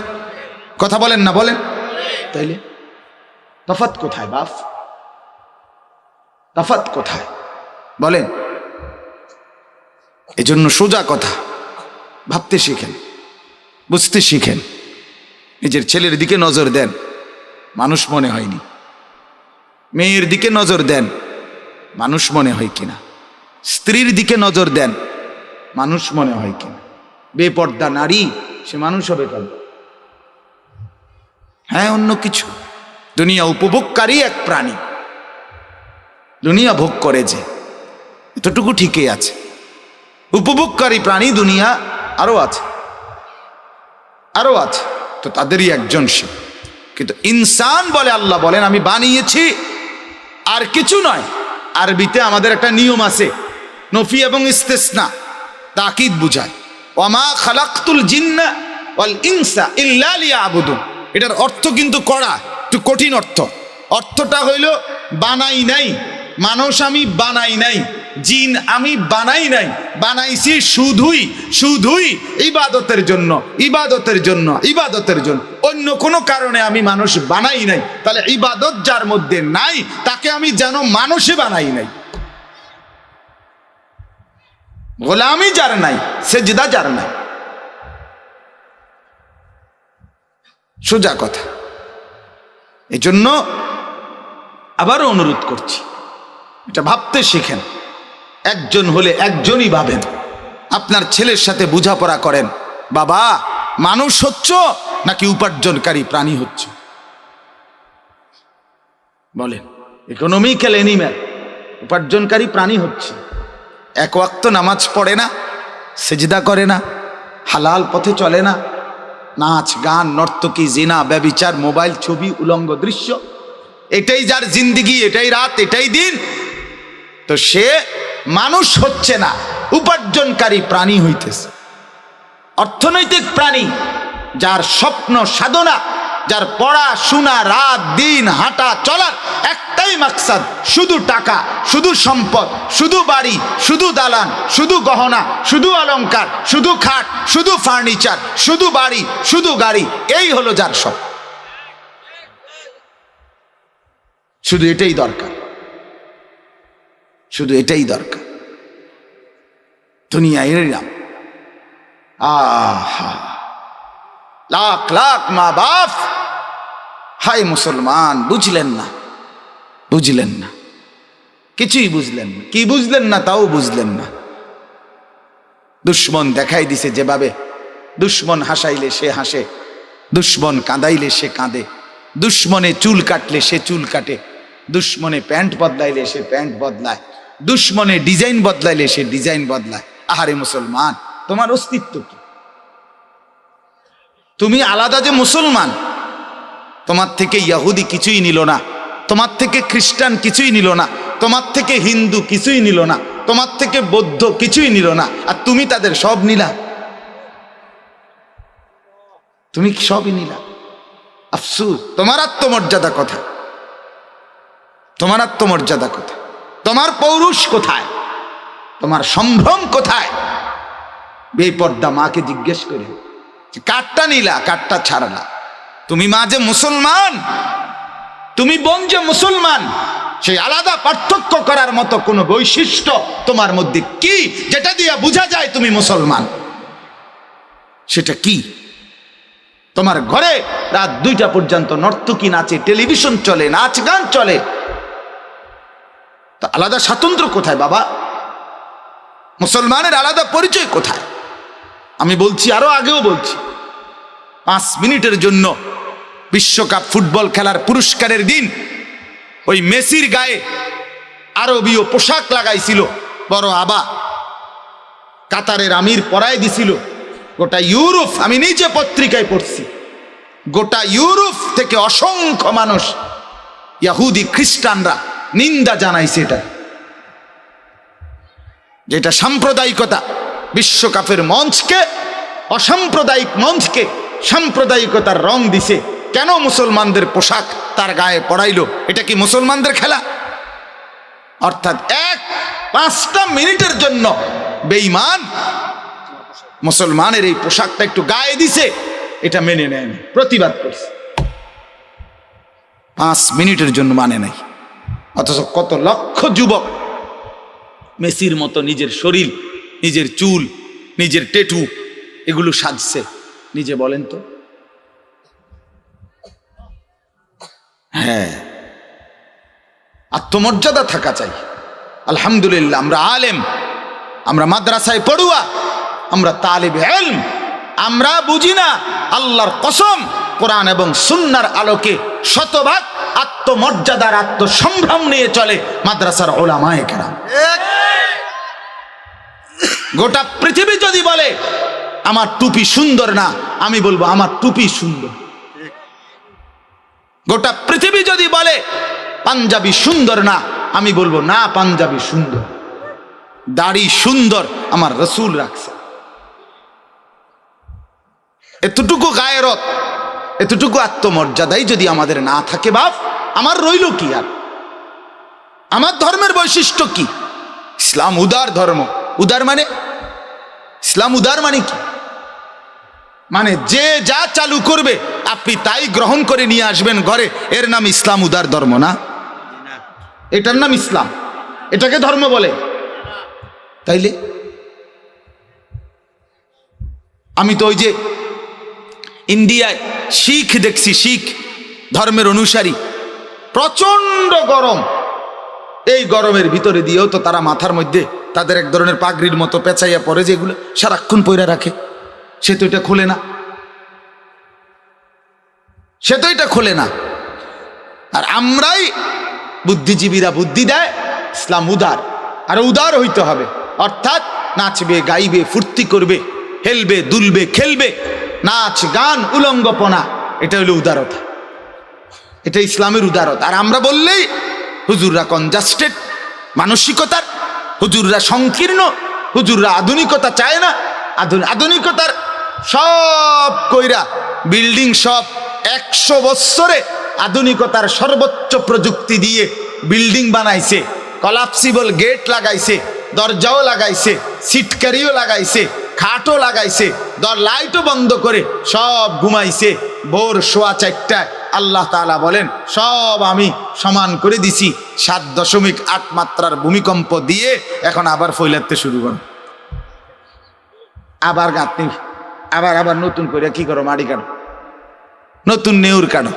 কথা বলেন না, বলেন। তাইলে তফাৎ কোথায় বাপ? তফাৎ কোথায় বলেন? এজন্য সোজা কথা, ভাবতে শিখেন, বুঝতে শিখেন। নিজের ছেলের দিকে নজর দেন, মানুষ মনে হয়নি। মেয়ের দিকে নজর দেন, মানুষ মনে হয় কিনা। স্ত্রীর দিকে নজর দেন, মানুষ মনে হয় কিনা। বেপর্দা নারী, সে মানুষ হবে কেন? হ্যাঁ, অন্য কিছু। দুনিয়া উপভোগকারী এক প্রাণী, দুনিয়া ভোগ করে যে, এতটুকু ঠিকই আছে। উপভোগকারী প্রাণী দুনিয়া আরো আছে, আরো আছে, তো তাদেরই একজন সে। কিন্তু ইনসান বলে আল্লাহ বলেন আমি বানিয়েছি, আর কিছু নয়। আরবিতে আমাদের একটা নিয়ম আছে, নফি এবং ইস্তেসনা, তাকিদ বুঝায়। ওয়ামা খালাকতুল জিন্না ওয়াল ইনসা ইল্লা লিয়াবুদুন। এটার অর্থ কিন্তু কড়া, একটু কঠিন অর্থ। অর্থটা হইল বানাই নাই, মানুষ আমি বানাই নাই, জিন আমি বানাই নাই, বানাইছি শুধুই শুধুই ইবাদতের জন্য, ইবাদতের জন্য, ইবাদতের জন্য। অন্য কোনো কারণে আমি মানুষ বানাই নাই। তাহলে ইবাদত যার মধ্যে নাই, তাকে আমি যেন মানুষে বানাই নাই। গোলামি যার নাই, সেজদা যার নাই। সোজা কথা। এই জন্য আবারও অনুরোধ করছি, এটা ভাবতে শিখেন। একজন হলে একজনই ভাবেন। আপনার ছেলের সাথে বোঝাপড়া করেন, বাবা মানুষ হচ্ছ নাকি উপার্জনকারী প্রাণী হচ্ছ? বলেন, ইকোনমিক্যাল এনিম্যাল, উপার্জনকারী প্রাণী হচ্ছে। এক ওয়াক্ত নামাজ পড়ে না, সেজদা করে না, হালাল পথে চলে না, নাচ গান নর্তকী জিনা ব্যভিচার মোবাইল ছবি উলঙ্গ দৃশ্য, এটাই যার জিন্দিগি, এটাই রাত, এটাই দিন, তো সে মানুষ হচ্ছে না, উপার্জনকারী প্রাণী হইতেছে, অর্থনৈতিক প্রাণী। যার স্বপ্ন সাধনা, যার পড়াশোনা রাত দিন হাঁটা চলার একটাই মাকসাদ, শুধু টাকা, শুধু সম্পদ, শুধু বাড়ি, শুধু দালান, শুধু গহনা, শুধু অলংকার, শুধু খাট, শুধু ফার্নিচার, শুধু বাড়ি, শুধু গাড়ি, এই হলো যার সব। শুধু এটাই দরকার, শুধু এটাই দরকার। দুনিয়া এরকম। আহা, লাখ লাখ মা বাপ, হায় মুসলমান, বুঝলেন না, বুঝলেন না, কিছুই বুঝলেন না। কি বুঝলেন না তাও বুঝলেন না। দুশ্মন দেখাই দিছে যেভাবে, দুশ্মন হাসাইলে সে হাসে, দুশ্মন কাঁদাইলে সে কাঁদে, দুশ্মনে চুল কাটলে সে চুল কাটে, দুশ্মনে প্যান্ট বদলাইলে সে প্যান্ট বদলায়, দুশ্মনে ডিজাইন বদলাইলে সে ডিজাইন বদলায়। আহারে মুসলমান, তোমার অস্তিত্ব কি? তুমি আলাদা যে মুসলমান, তোমার থেকে ইহুদি কিছুই নিল না, তোমার থেকে খ্রিস্টান কিছুই নিল না, তোমার থেকে হিন্দু কিছুই নিল না, তোমার থেকে বৌদ্ধ কিছুই নিল না, আর তুমি তাদের সব নিলা। তুমি সবই নিলা। আফসোস, তোমার আত্মমর্যাদা কোথায়? তোমার আত্মমর্যাদা কোথায়? তোমার পৌরুষ কোথায়? তোমার সম্ভ্রম কোথায়? বেপর্দা মাকে জিজ্ঞেস করে, কাঠটা নিলা, কাঠটা ছাড়লা। তুমি মা যে মুসলমান, তুমি বোন যে মুসলমান, সেই আলাদা পার্থক্য করার মতো কোনো বৈশিষ্ট্য তোমার মধ্যে কি, যেটা দিয়ে বোঝা যায় তুমি মুসলমান? সেটা কি? তোমার ঘরে রাত 2টা পর্যন্ত নর্তকী নাচে, টেলিভিশন চলে, নাচ গান চলে, তা আলাদা স্বাতন্ত্র্য কোথায় বাবা? মুসলমানের আলাদা পরিচয় কোথায়? আমি বলছি, আরো আগেও বলছি, 5 মিনিটের জন্য বিশ্বকাপ ফুটবল খেলার পুরস্কারের দিন ওই মেসির গায়ে আরবীয় পোশাক লাগাইছিল বড় আবা, কাতারের আমির পরায় দিছিল। গোটা ইউরোপ, আমি নিজে পত্রিকায় পড়ছি, গোটা ইউরোপ থেকে অসংখ্য মানুষ, ইহুদি খ্রিস্টানরা নিন্দা জানাইছে এটা, যেটা সাম্প্রদায়িকতা। বিশ্বকাপের মঞ্চকে, অসাম্প্রদায়িক মঞ্চকে সাম্প্রদায়িকতার রং দিছে। কেন মুসলমানদের পোশাক তার গায়ে পড়াইলো? এটা কি মুসলমানদের খেলা? অর্থাৎ 5টা মিনিটের জন্য বেঈমান মুসলমানের এই পোশাকটা একটু গায়ে দিছে, এটা মেনে নেয়, প্রতিবাদ করছে। 5 মিনিটের জন্য মানে নাই। অথচ কত লক্ষ যুবক মেসির মতো নিজের শরীর, নিজের চুল, নিজের টেটু এগুলো সাজছে। নিজে বলেন তো। হ্যাঁ, আত্মমর্যাদা থাকা চাই। আলহামদুলিল্লাহ, আমরা আলেম, আমরা মাদ্রাসায় পড়ুয়া, আমরা তালিবে ইলম, আমরা বুঝি না। আল্লাহর কসম, কোরআন এবং সুন্নাহর আলোকে শতভাগ আত্মমর্যাদার, আত্মসম্ভ্রম নিয়ে চলে মাদ্রাসার উলামায়ে কেরাম। গোটা পৃথিবী যদি বলে আমার টুপি সুন্দর না, আমি বলবো আমার টুপি সুন্দর। গোটা পৃথিবী যদি বলে পাঞ্জাবি সুন্দর না, আমি বলবো না, পাঞ্জাবি সুন্দর। দাড়ি সুন্দর, আমার রাসূল রাখছে। এতটুকু গায়রত, এতটুকু আত্মমর্যাদাই যদি আমাদের না থাকে, বাপ আমার রইল কি? আর আমার ধর্মের বৈশিষ্ট্য কি? ইসলাম উদার ধর্ম। উদার মানে, ইসলাম উদার মানে কি? মানে যে যা চালু করবে আপনি তাই গ্রহণ করে নিয়ে আসবেন ঘরে, এর নাম ইসলাম উদার ধর্ম না? এটার নাম ইসলাম? এটাকে ধর্ম বলে? তাইলে আমি তো ওই যে ইন্ডিয়ায় শিখ দেখছি, শিখ ধর্মের অনুসারী, প্রচন্ড গরম, এই গরমের ভিতরে দিয়েও তো তারা মাথার মধ্যে তাদের এক ধরনের পাগড়ির মতো পেঁচাইয়া পড়ে, যেগুলো সারাক্ষণ পয়রা রাখে, সে তো এটা খোলে না, সে তো এটা খোলে না। আর আমরাই বুদ্ধিজীবীরা বুদ্ধি দেয় ইসলাম উদার, আর উদার হইতে হবে, অর্থাৎ নাচবে, গাইবে, ফুর্তি করবে, হেলবে, দুলবে, খেলবে, নাচ গান উলঙ্গপনা, এটা হলো উদারতা, এটা ইসলামের উদারতা। আর আমরা বললেই হুজুররা কনজাস্টেড মানসিকতার, হুজুররা সংকীর্ণ, হুজুররা আধুনিকতা চায় না, আধুনিকতার সব কইরা বিল্ডিং সব 100 বছরে আধুনিকতার সর্বোচ্চ প্রযুক্তি দিয়ে বিল্ডিং বানাইছে, কলাপসিবল গেট লাগাইছে, দরজাও লাগাইছে, সিটকারিও লাগাইছে, খাটও লাগাইছে, লাইটও বন্ধ করে সব ঘুমাইছে। ভোর 4:15 আল্লাহ তাআলা বলেন সব আমি সমান করে দিছি, 7.8 মাত্রার ভূমিকম্প দিয়ে এখন আবার ফইলাতে শুরু করো, আবার গাঁথনি, আবার নতুন করে কি করো, মাটি কাটো, নতুন নেউর কাটো,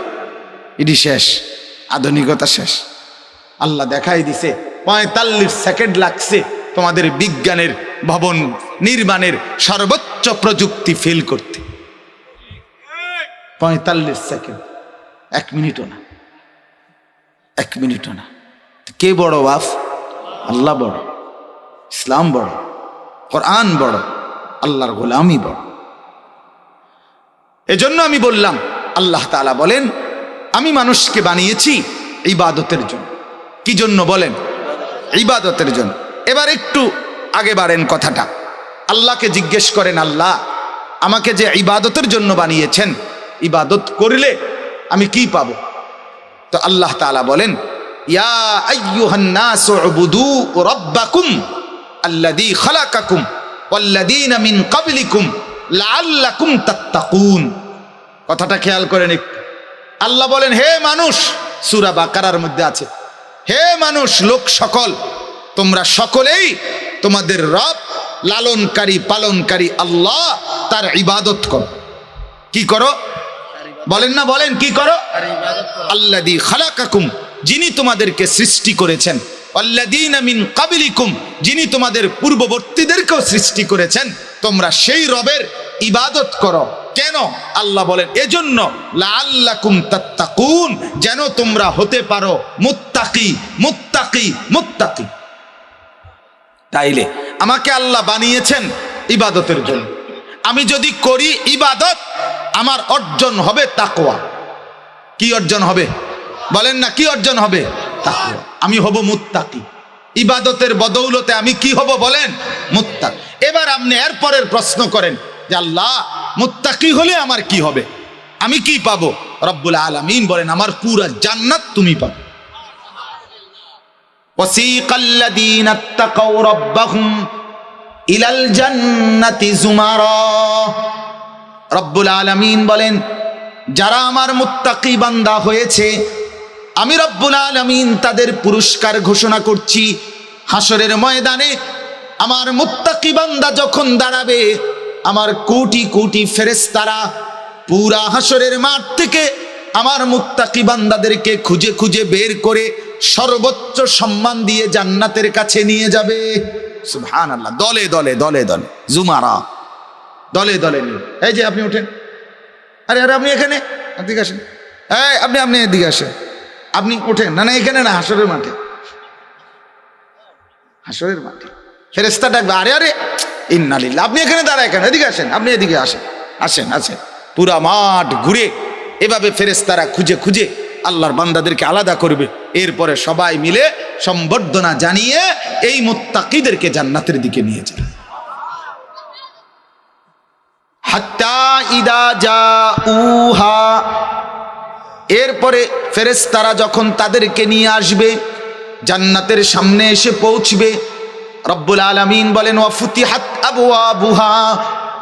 এটি শেষ, আধুনিকতা শেষ। আল্লাহ দেখাই দিছে 45 সেকেন্ড লাগছে তোমাদের বিজ্ঞানের ভবন নির্মাণের সর্বোচ্চ প্রযুক্তি ফেল করতে। 45 সেকেন্ড, 1 মিনিটও না, 1 মিনিটও না। কে বড় বাপ? আল্লাহ বড়, ইসলাম বড়, কোরআন বড়, আল্লাহর গোলামি বড়। এজন্য আমি বললাম, আল্লাহ তাআলা বলেন আমি মানুষকে বানিয়েছি ইবাদতের জন্য। কি জন্য বলেন? ইবাদতের জন্য। এবার একটু আগে বাড়েন কথাটা, আল্লাহকে জিজ্ঞেস করেন, আল্লাহ আমাকে যে ইবাদতের জন্য বানিয়েছেন, ইবাদত করলে আমি কি পাবো? তো আল্লাহ তাআলা বলেন ইয়া আইয়ুহান নাস উবুদু রাব্বাকুম আল্লাযী খালাকাকুম ওয়াল্লাযীনা মিন ক্বাবলিকুম লাআল্লাকুম তাত্তাকুন। কথাটা খেয়াল করেন একটু। আল্লাহ বলেন হে মানুষ, সূরা বাকারার মধ্যে আছে, হে মানুষ লোক সকল, তোমরা সকলেই তোমাদের রব লালনকারী পালনকারী আল্লাহ তার ইবাদত করো। কি করো? বলেন না, বলেন কি করো? আল্লাযী খালাকাকুম, যিনি তোমাদেরকে সৃষ্টি করেছেন, আল্লাযীনা মিন ক্বাবলিকুম, যিনি তোমাদের পূর্ববর্তীদেরকেও সৃষ্টি করেছেন, তোমরা সেই রবের ইবাদত করো। কেন? আল্লাহ বলেন এজন্য লাআল্লাকুম তাত্তাকুন, যেন তোমরা হতে পারো মুত্তাকি, মুত্তাকি, মুত্তাকি। তাইলে আমাকে আল্লাহ বানিয়েছেন ইবাদতের জন্য। আমি যদি করি ইবাদত, আমার অর্জন হবে তাকওয়া। কি অর্জন হবে? বলেন না, কি অর্জন হবে? তাকওয়া। আমি হব মুত্তাকি। ইবাদতের বদৌলতে আমি কি হব বলেন? মুত্তাকি। এবার আপনি এরপরের প্রশ্ন করেন যে আল্লাহ মুত্তাকি হলে আমার কি হবে, আমি কি পাবো? রব্বুল আলামিন বলেন আমার পুরা জান্নাত তুমি পাবে। ওয়াসিকাল্লাযীনা ইত্তাকাউ রাব্বাহুম ইলাল জান্নাতি যুমারা। রব্বুল আলামিন বলেন যারা আমার মুত্তাকি বান্দা হয়েছে, আমি রব্বুল আলামিন তাদের পুরস্কার ঘোষণা করছি। হাসরের ময়দানে আমার মুত্তাকি বান্দা যখন দাঁড়াবে, আমার কোটি কোটি ফেরেশতারা পুরা হাসরের মাঠ থেকে আমার মুত্তাকি বান্দাদেরকে খুঁজে খুঁজে বের করে সর্বোচ্চ সম্মান দিয়ে জান্নাতের কাছে নিয়ে যাবে। সুবহানাল্লাহ। দলে দলে দলে দলে জুমারা, দলে দলে নিয়ে। এই যে আপনি ওঠেন, আরে আরে আপনি এখানে, এদিকে আসেন, এই আপনি এদিকে আসেন, আপনি ওঠেন। না না এখানে না, হাসরের মাঠে, হাসরের মাঠে ফেরেশতা ডাকবে, আরে আরে ইন্নালিল্লাহ, আপনি এখানে দাঁড়ায় কেন, এদিকে আসেন, আপনি এদিকে আসেন, আসেন আসেন। পুরা মাঠ ঘুরে এভাবে ফেরেশতারা খুঁজে খুঁজে আল্লাহর বান্দাদেরকে আলাদা করবে। এরপরে সবাই মিলে সম্বর্ধনা জানিয়ে এই মুত্তাকিদেরকে জান্নাতের দিকে নিয়ে যাবে। হাত্তা ইদা জাউহা, এরপরে ফেরেশতারা যখন তাদেরকে নিয়ে আসবে, জান্নাতের সামনে এসে পৌঁছবে, রব্বুল আলামিন বলেন ওয়া ফুতিহাত আবওয়াবুহা,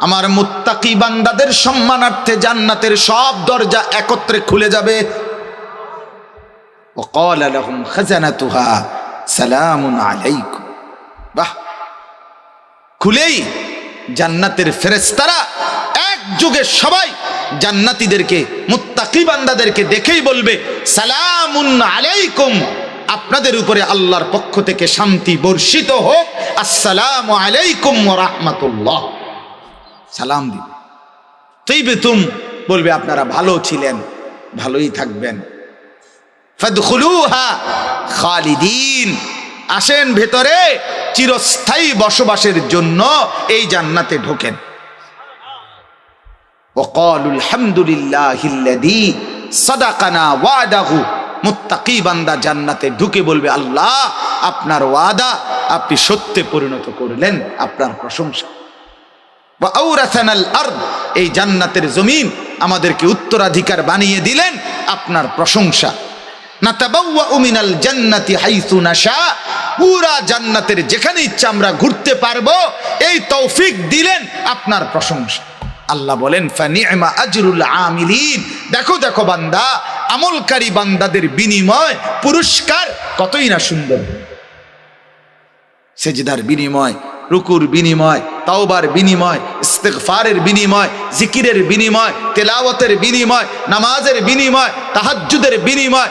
আমার মুত্তাকি বান্দাদের সম্মানার্থে জান্নাতের সব দরজা একত্রে খুলে যাবে। ওয়া ক্বালা লাহুম খাজানাতুহা সালামুন আলাইকুম। বাহ, খুলেই জান্নাতের ফেরেশতারা যুগে সবাই জান্নাতীদেরকে, মুত্তাকি বান্দাদেরকে দেখেই বলবে সালামুন আলাইকুম, আপনাদের উপরে আল্লাহর পক্ষ থেকে শান্তি বর্ষিত হোক, আসসালামু আলাইকুম ওয়া রাহমাতুল্লাহ, সালাম দিবে। তাইবেতুম বলবে আপনারা ভালো ছিলেন, ভালোই থাকবেন। ফাদখুলুহা খালিদিন, আসেন ভেতরে চিরস্থায়ী বসবাসের জন্য এই জান্নাতে ঢোকেন। ওয়াকালুল হামদুলিল্লাহিল্লাযী সাদাকানা ওয়াদাহু, মুত্তাকি বান্দা জান্নাতে ঢুকে বলবে আল্লাহ আপনার ওয়াদা আপনি সত্যে পরিণত করলেন, আপনার প্রশংসা। ওয়া আওরাসানাল আরদ, এই জান্নাতের জমিন আমাদেরকে উত্তরাধিকার বানিয়ে দিলেন, আপনার প্রশংসা। নাতাবাওয়াউ মিনাল জান্নাতি হাইসু নাশা, পুরা জান্নাতের যেখানে ইচ্ছা আমরা ঘুরতে পারবো এই তৌফিক দিলেন, আপনার প্রশংসা। আল্লাহ বলেন ফানি'মা আজরুল আমিলিন, দেখো দেখো বান্দা, আমলকারী বান্দাদের বিনিময় পুরস্কার কতই না সুন্দর। সেজদার বিনিময়, রুকুর বিনিময়, তাওবার বিনিময়, ইস্তিগফারের বিনিময়, জিকিরের বিনিময়, তেলাওয়াতের বিনিময়, নামাজের বিনিময়, তাহাজ্জুদের বিনিময়,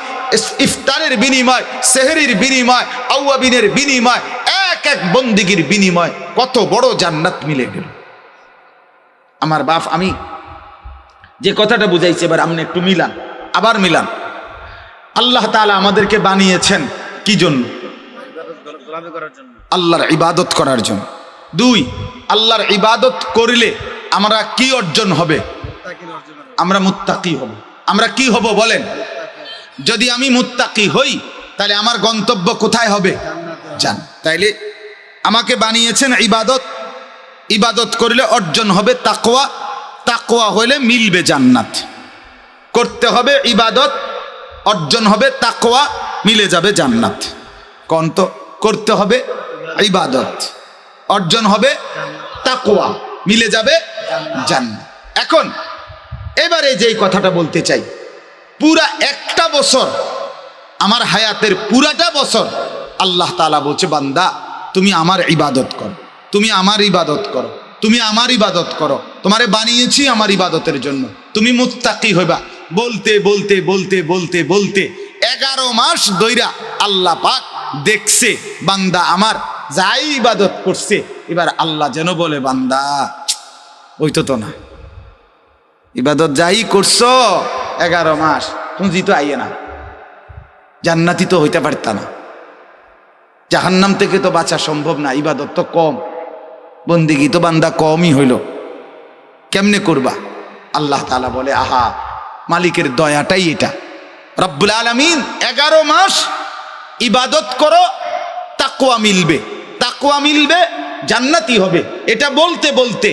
ইফতারের বিনিময়, সেহরির বিনিময়, আওয়াবিনের বিনিময়, এক এক বন্দিগির বিনিময়, কত বড় জান্নাত মিলে গেল। আমার বাপ, আমি যে কথাটা বুঝাইছি এবার আপনি একটু মিলান, আবার মিলান। আল্লাহ তাআলা আমাদেরকে বানিয়েছেন কি জন্য? আল্লাহর ইবাদত করার জন্য। দুই, আল্লাহর ইবাদত করলে আমরা কি অর্জন হবে? আমরা মুত্তাকি হব। আমরা কি হব বলেন? যদি আমি মুত্তাকি হই তাহলে আমার গন্তব্য কোথায় হবে? জান্নাত। তাইলে আমাকে বানিয়েছেন ইবাদত, ইবাদত করলে অর্জন হবে তাকওয়া, তাকওয়া হলে মিলবে জান্নাত। করতে হবে ইবাদত, অর্জন হবে তাকওয়া, মিলে যাবে জান্নাত। কোন তো করতে হবে ইবাদত, অর্জন হবে তাকওয়া, মিলে যাবে জান্নাত। এখন এবারে যেই কথাটা বলতে চাই, পুরা একটা বছর, আমার হায়াতের পুরাটা বছর আল্লাহ তাআলা বলছে বান্দা তুমি আমার ইবাদত করো, তুমি আমার ইবাদত করো, তুমি আমার ইবাদত করো, তোমারে বানিয়েছি আমার ইবাদতের জন্য, তুমি মুত্তাকি হইবা। বলতে বলতে বলতে বলতে বলতে 11 মাস ধইরা আল্লাহ পাক দেখছে বান্দা আমার যাই ইবাদত করছে, এবার আল্লাহ যেন বলে বান্দা ওই তো না, ইবাদত যাই করছো 11 মাস তুমি তো আইয়ে না, জান্নাতি তো হইতে পারতা না, জাহান্নাম থেকে তো বাঁচা সম্ভব না, ইবাদত তো কম, বন্দিগি তো বান্দা কমই হইল, কেমনে করবা? আল্লাহ তাআলা বলে আহা, মালিকের দয়াটাই এটা। রব্বুল আলামিন 11 মাস ইবাদত করো, তাকওয়া মিলবে, তাকওয়া মিলবে, জান্নাতি হবে। এটা বলতে বলতে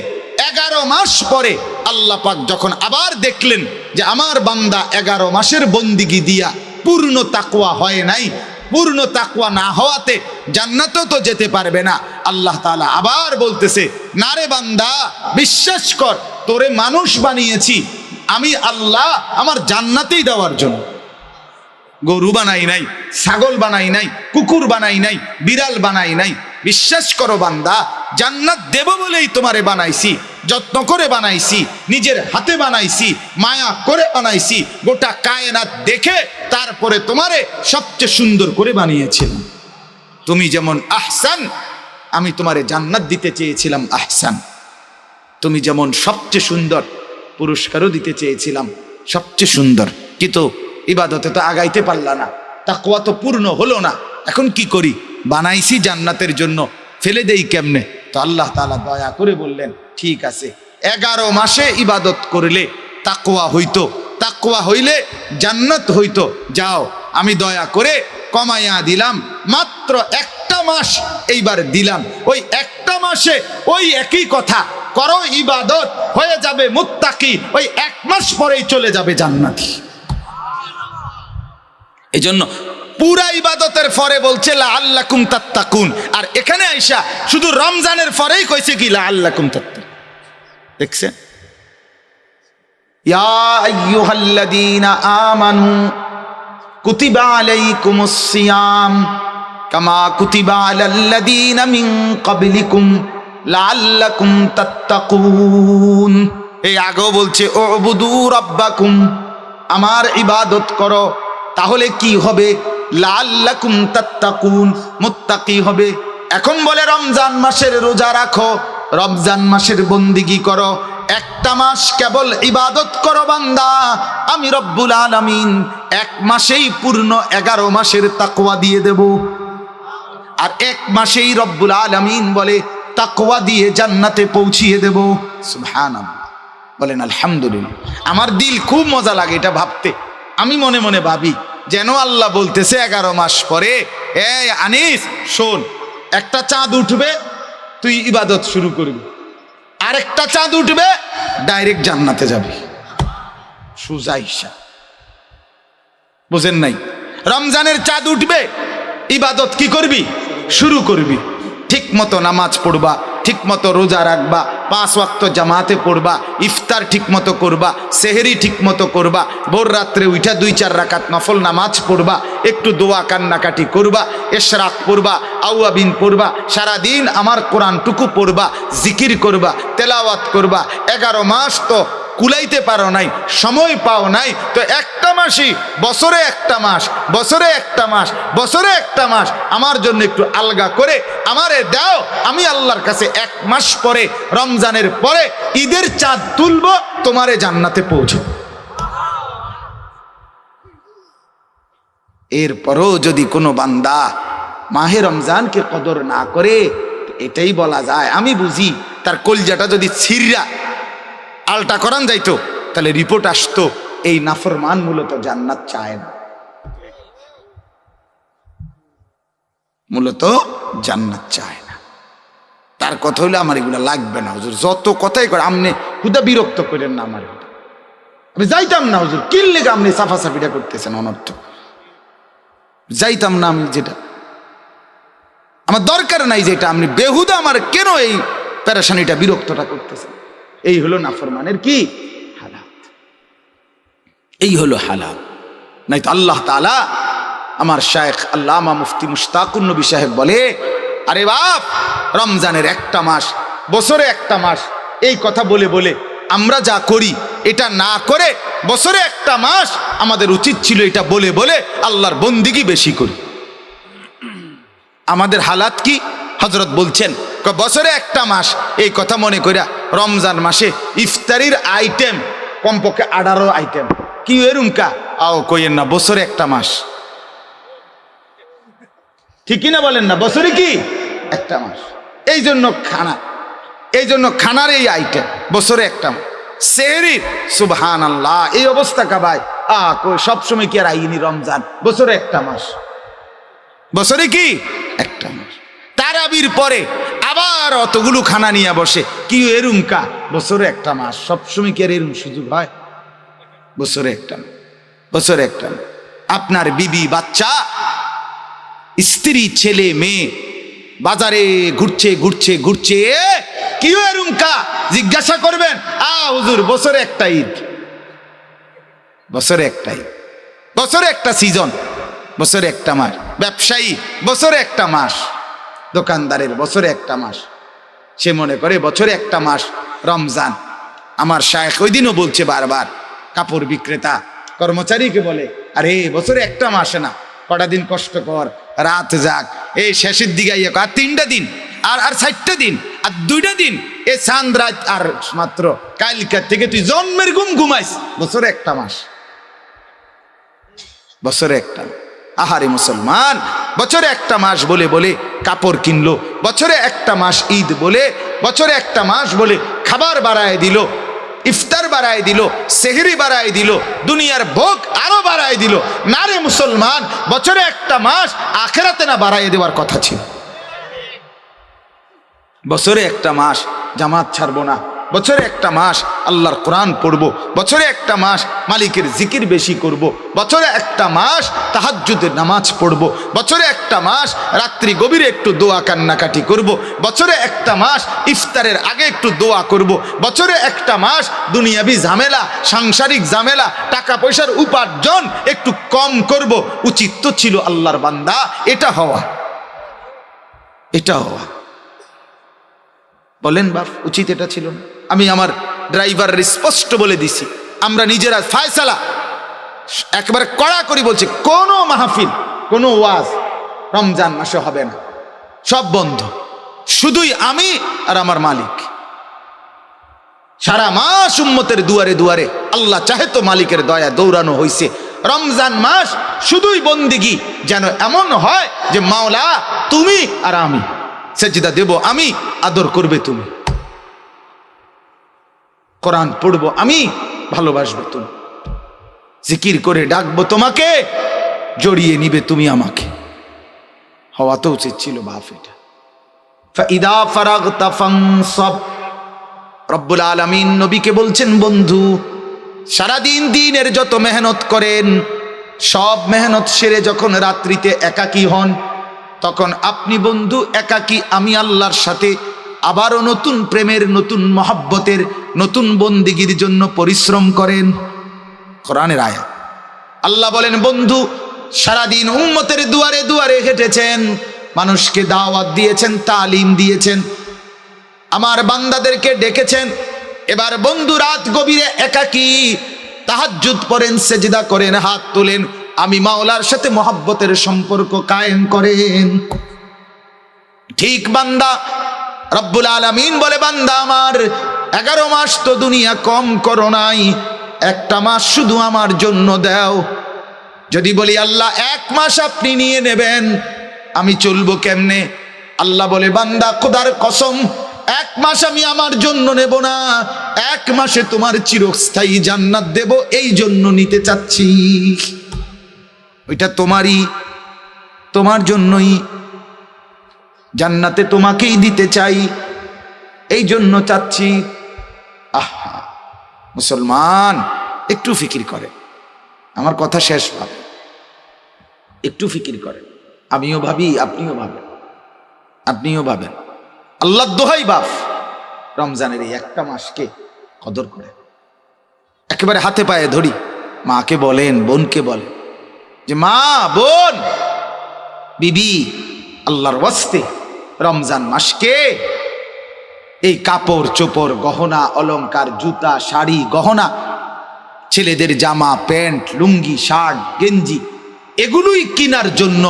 11 মাস পরে আল্লাহ পাক যখন আবার দেখলেন যে আমার বান্দা 11 মাসের বন্দিগি দিয়া পূর্ণ তাকওয়া হয় নাই, পূর্ণ তাকওয়া না হওয়াতে জান্নাতেও তো যেতে পারবে না, আল্লাহ তাআলা আবার বলতেছে না রে বান্দা বিশ্বাস কর, তোরে মানুষ বানিয়েছি আমি আল্লাহ আমার জান্নাতেই দেওয়ার জন্য। গরু বানাই নাই, ছাগল বানাই নাই, কুকুর বানাই নাই, বিড়াল বানাই নাই। বিশ্বাস করো বান্দা, জান্নাত দেব বলেই তোমারে বানাইছি, যত্ন করে বানাইছি, নিজের হাতে বানাইছি, মায়া করে বানাইছি, গোটা কায়নাত দেখে তারপরে তোমারে সবচেয়ে সুন্দর করে বানিয়েছিলাম। তুমি যেমন আহসান, আমি তোমারে জান্নাত দিতে চেয়েছিলাম আহসান। তুমি যেমন সবচেয়ে সুন্দর, পুরস্কারও দিতে চেয়েছিলাম সবচেয়ে সুন্দর, কিন্তু ইবাদতে তো আগাইতে পারলা না, তাকওয়া তো পূর্ণ হলো না, এখন কি করি? বানাইছি জান্নাতের জন্য, ফেলে দেই কেমনে? তো আল্লাহ তাআলা দয়া করে বললেন ঠিক আছে, 11 মাসে ইবাদত করলে তাকওয়া হইতো, তাকওয়া হইলে জান্নাত হইতো, যাও আমি দয়া করে কমাইয়া দিলাম, মাত্র 1টা মাস এইবার দিলাম, ওই 1টা মাসে ওই একই কথা করো, ইবাদত হয়ে যাবে মুত্তাকি, ওই 1 মাস পরেই চলে যাবে জান্নাতি। এই জন্য পুরা ইবাদতের পরে বলছে লাআল্লাকুম তাত্তাকুন, আর এখানে আইসা শুধু রমজানের পরেই কইছে কি লাআল্লাকুম তাত্তাকুন। দেখছেন, ইয়া আইয়ুহাল্লাযীনা আমানু কুতিবা আলাইকুমুস সিয়াম কামা কুতিবা আলাল্লাযীনা মিন ক্বাবলিকুম লাআল্লাকুম তাত্তাকুন। এই আগেও বলছে উবুদু রাব্বাকুম, আমার ইবাদত করো, তাহলে কি হবে? লাআল্লাকুম তাত্তাকুন, মুত্তাকি হবে। এখন বলে রমজান মাসের রোজা রাখো, রমজান মাসের বন্দিগি করো, একটা মাস কেবল ইবাদত করো বান্দা, আমি রব্বুল আলামিন এক মাসেই পূর্ণ 11 মাসের তাকওয়া দিয়ে দেব। আর এক মাসেই রব্বুল আলামিন বলে তাকওয়া দিয়ে জান্নাতে পৌঁছিয়ে দেব। সুবহানাল্লাহ, বলেন আলহামদুলিল্লাহ। আমার দিল খুব মজা লাগে এটা ভাবতে। আমি মনে মনে ভাবি যেন আল্লাহ বলতেছে 11 মাস পরে, এই আনিস শোন, একটা চাঁদ উঠবে তুই ইবাদত শুরু করবি, আরেকটা চাঁদ উঠবে ডাইরেক্ট জান্নাতে যাবি। সুজা হিসাব, বুঝেন নাই? রমজানের চাঁদ উঠবে, ইবাদত কি করবি? শুরু করবি। ঠিক মতো নামাজ পড়বা, ঠিক মতো রোজা রাখবা, 5 ওয়াক্ত জামাতে পড়বা, ইফতার ঠিক মতো করবা, সেহরি ঠিক মতো করবা, ভোর রাত্রে উঠা 2-4 রাকাত নফল নামাজ পড়বা, একটু দোয়া কান্নাকাটি করবা, ইশরাক পড়বা, আউয়াবিন পড়বা, সারাদিন আমার কোরআনটুকু পড়বা, জিকির করবা, তেলাওয়াত করবা। 11 মাস তো কুলাইতে পারো নাই, সময় পাও নাই, তো একটা মাসই, বছরে একটা মাস, বছরে একটা মাস, বছরে একটা মাস আমার জন্য একটু আলগা করে আমারে দাও। আমি আল্লাহর কাছে 1 মাস পরে, রমজানের পরে ঈদের চাঁদ তুলবো, তোমারে জান্নাতে পৌঁছো। এরপরও যদি কোনো বান্দা মাহে রমজানকে কদর না করে, এটাই বলা যায়, আমি বুঝি তার কলজাটা যদি ছিঁড়া আলটা করান যাইতো, তাহলে রিপোর্ট আসতো এই নাফরমান মূলত জান্নাত চায় না, মূলত জান্নাত চায় না। তার কথা হইলে আমার এগুলো লাগবে না হুজুর, যত কথাই করে আমনে হুদা বিরক্ত করেন না আমার, আমি যাইতাম না হুজুর, কি লেগে আপনি সাফাসাফিটা করতেছেন অনর্থ, যাইতাম না আমি, যেটা আমার দরকার নাই, যেটা আপনি বেহুদা আমার কেন এই পেরেশানিটা বিরক্তটা করতেছেন। এই হলো নাফরমানের কি হালাত, এই হলো হালাত। নাই তো আল্লাহ তাআলা, আমার শায়েখ আল্লামা মুফতি মুশতাকুন নবী সাহেব বলে, আরে বাপ, রমজানের একটা মাস, বছরে একটা মাস, এই কথা বলে বলে আমরা যা করি এটা না করে বছরে একটা মাস আমাদের উচিত ছিল এটা বলে বলে আল্লাহর বন্দিগি বেশি করি। আমাদের হালাত কি? হযরত বলছেন বছরে একটা মাস, এই কথা মনে কইরা রমজান মাসে ইফতারির আইটেম কমপক্ষে 18 আইটেম, কি এরুমকা আও কইেন না, বছরে একটা মাস, ঠিক কিনা বলেন না? বছরে কি একটা মাস, এই জন্য খানা, এই জন্য খানার এই আইটেম বছরে একটা মাস। সেহরি, সুবহানাল্লাহ, এই অবস্থা কা ভাই, কই সবসময় কি আর আইনি রমজান, বছরে একটা মাস, বছরে কি একটা মাস। তারাবির পরে আবার অতগুলো খানা নিয়ে বসে, কি এরুমকা, বছরে একটা মাস, সবসময় কি আর এরুম সুযোগ হয়? বছরে একটা, বছরে একটা। আপনার বিবি বাচ্চা স্ত্রী ছেলে মেয়ে বাজারে ঘুরছে ঘুরছে ঘুরছে, কি এরুমকা জিজ্ঞাসা করবেন, হুজুর বছরে একটা ঈদ, বছরে একটা ঈদ, বছরে একটা সিজন, বছরে একটা মাস, ব্যবসায়ী বছরে একটা মাস, দোকানদারের বছরে একটা মাস, সে মনে করে বছরে একটা মাস রমজান। আমার শায়েখ ওই দিনও বলছে বারবার, কাপড় বিক্রেতা কর্মচারীকে বলে, আরে বছরে একটা মাস না, কটা দিন কষ্ট কর, রাত যাক, এই শেষের দিকে আর 3টা দিন, আর 4টা দিন, আর 2টা দিন, এ চাঁদ রাত, আর মাত্র কালকার থেকে তুই জন্মের ঘুম ঘুমাইস, বছরে একটা মাস, বছরে একটা। আহারে মুসলমান, বছরে একটা মাস বলে বলে কাপড় কিনলো, বছরে একটা মাস ঈদ বলে, বছরে একটা মাস বলে খাবার বাড়ায় দিল, ইফতার বাড়ায় দিল, সেহরি বাড়ায় দিল, দুনিয়ার ভোগ আরো বাড়ায় দিল। না রে মুসলমান, বছরে একটা মাস আখেরাতে না বাড়ায় দেওয়ার কথা ছিল। বছরে একটা মাস জামাত ছাড়বো না, বছরে একটা মাস আল্লাহর কোরআন পড়বো, বছরে একটা মাস মালিকের জিকির বেশি করব, বছরে একটা মাস তাহাজ্জুদের নামাজ পড়বো, বছরে একটা মাস রাত্রি গভীরে একটু দোয়া কান্নাকাটি করব, বছরে একটা মাস ইফতারের আগে একটু দোয়া করব, বছরে একটা মাস দুনিয়াবি ঝামেলা, সাংসারিক ঝামেলা, টাকা পয়সার উপার্জন একটু কম করব। উচিত তো ছিল আল্লাহর বান্দা এটা হওয়া, এটা হওয়া, বলেন বাপ, উচিত এটা ছিল না? আমি আমার ড্রাইভার স্পষ্ট বলে দিছি, আমরা নিজেরা ফায়সালা একেবারে কড়াকড়ি বলছি, কোনো মাহফিল, কোনো ওয়াজ রমজান মাসে হবে না, সব বন্ধ, শুধুই আমি আর আমার মালিক। সারা মাস উম্মতের দুয়ারে দুয়ারে আল্লাহ চাহে তো মালিকের দয়া দৌড়ানো হইছে। রমজান মাস শুধুই বন্দিগি, যেন এমন হয় যে মাওলা তুমি আর আমি, সেজদা দেব আমি, আদর করবে তুমি, কোরআন পড়বো আমি, ভালোবাসবে তুমি, জিকির করে ডাকবো তোমাকে, জড়িয়ে নিবে তুমি আমাকে। হওয়া তো উচিত ছিল বাপ এটা। ফাইদা ফারাগতা ফানসাব, রব্বুল আলামিন নবীকে বলছেন, বন্ধু সারাদিন দিনের যত মেহনত করেন, সব মেহনত সেরে যখন রাত্রিতে একাকী হন, তখন আপনি বন্ধু একাকী, আমি আল্লাহর সাথে আবারও নতুন প্রেমের, নতুন মহব্বতের, নতুন বন্দিগির জন্য পরিশ্রম করেন। কোরআনের আয়াত। আল্লাহ বলেন, বন্ধু সারাদিন উম্মতের দুয়ারে দুয়ারে হেঁটেছেন, মানুষকে দাওয়াত দিয়েছেন, তালিম দিয়েছেন, আমার বান্দাদেরকে ডেকেছেন। এবার বন্ধু রাত গভীরে একাকী তাহাজ্জুদ পড়েন, সেজদা করেন, হাত তোলেন, আমি মাওলার সাথে মহব্বতের সম্পর্ক কায়েম করেন। ঠিক বান্দা, রব্বুল আলামিন বলে, বান্দা আমার 11 মাস তো দুনিয়া কম করো নাই, একটা মাস শুধু আমার জন্য দাও। যদি বলি আল্লাহ 1 মাস আপনি নিয়ে নেবেন, আমি চলবো কেমনে? আল্লাহ বলে, বান্দা খোদার কসম, 1 মাস আমি আমার জন্য নেব না, 1 মাসে তোমার চিরস্থায়ী জান্নাত দেব, এই জন্য নিতে চাচ্ছি। ওইটা তোমারই, তোমার জন্যই, জান্নাতে তোমাকেই দিতে চাই, এই জন্য চাচ্ছি। আহা মুসলমান, একটু ফিকির করে, আমার কথা শেষ ভাবে, একটু ফিকির করে। আমিও ভাবি, আপনিও ভাবেন, আপনিও ভাবেন। আল্লাহ দোহাই বাপ, রমজানের এই একটা মাসকে কদর করে একেবারে হাতে পায়ে ধরি। মাকে বলেন, বোনকে বলেন যে মা, বোন, বিবি, আল্লাহর ওয়াস্তে রমজান মাসকে এই কাপড় চোপড়, গহনা অলংকার, জুতা, শাড়ি, গহনা, ছেলেদের জামা, প্যান্ট, লুঙ্গি, শার্ট, গেঞ্জি, এগুলোই কেনার জন্য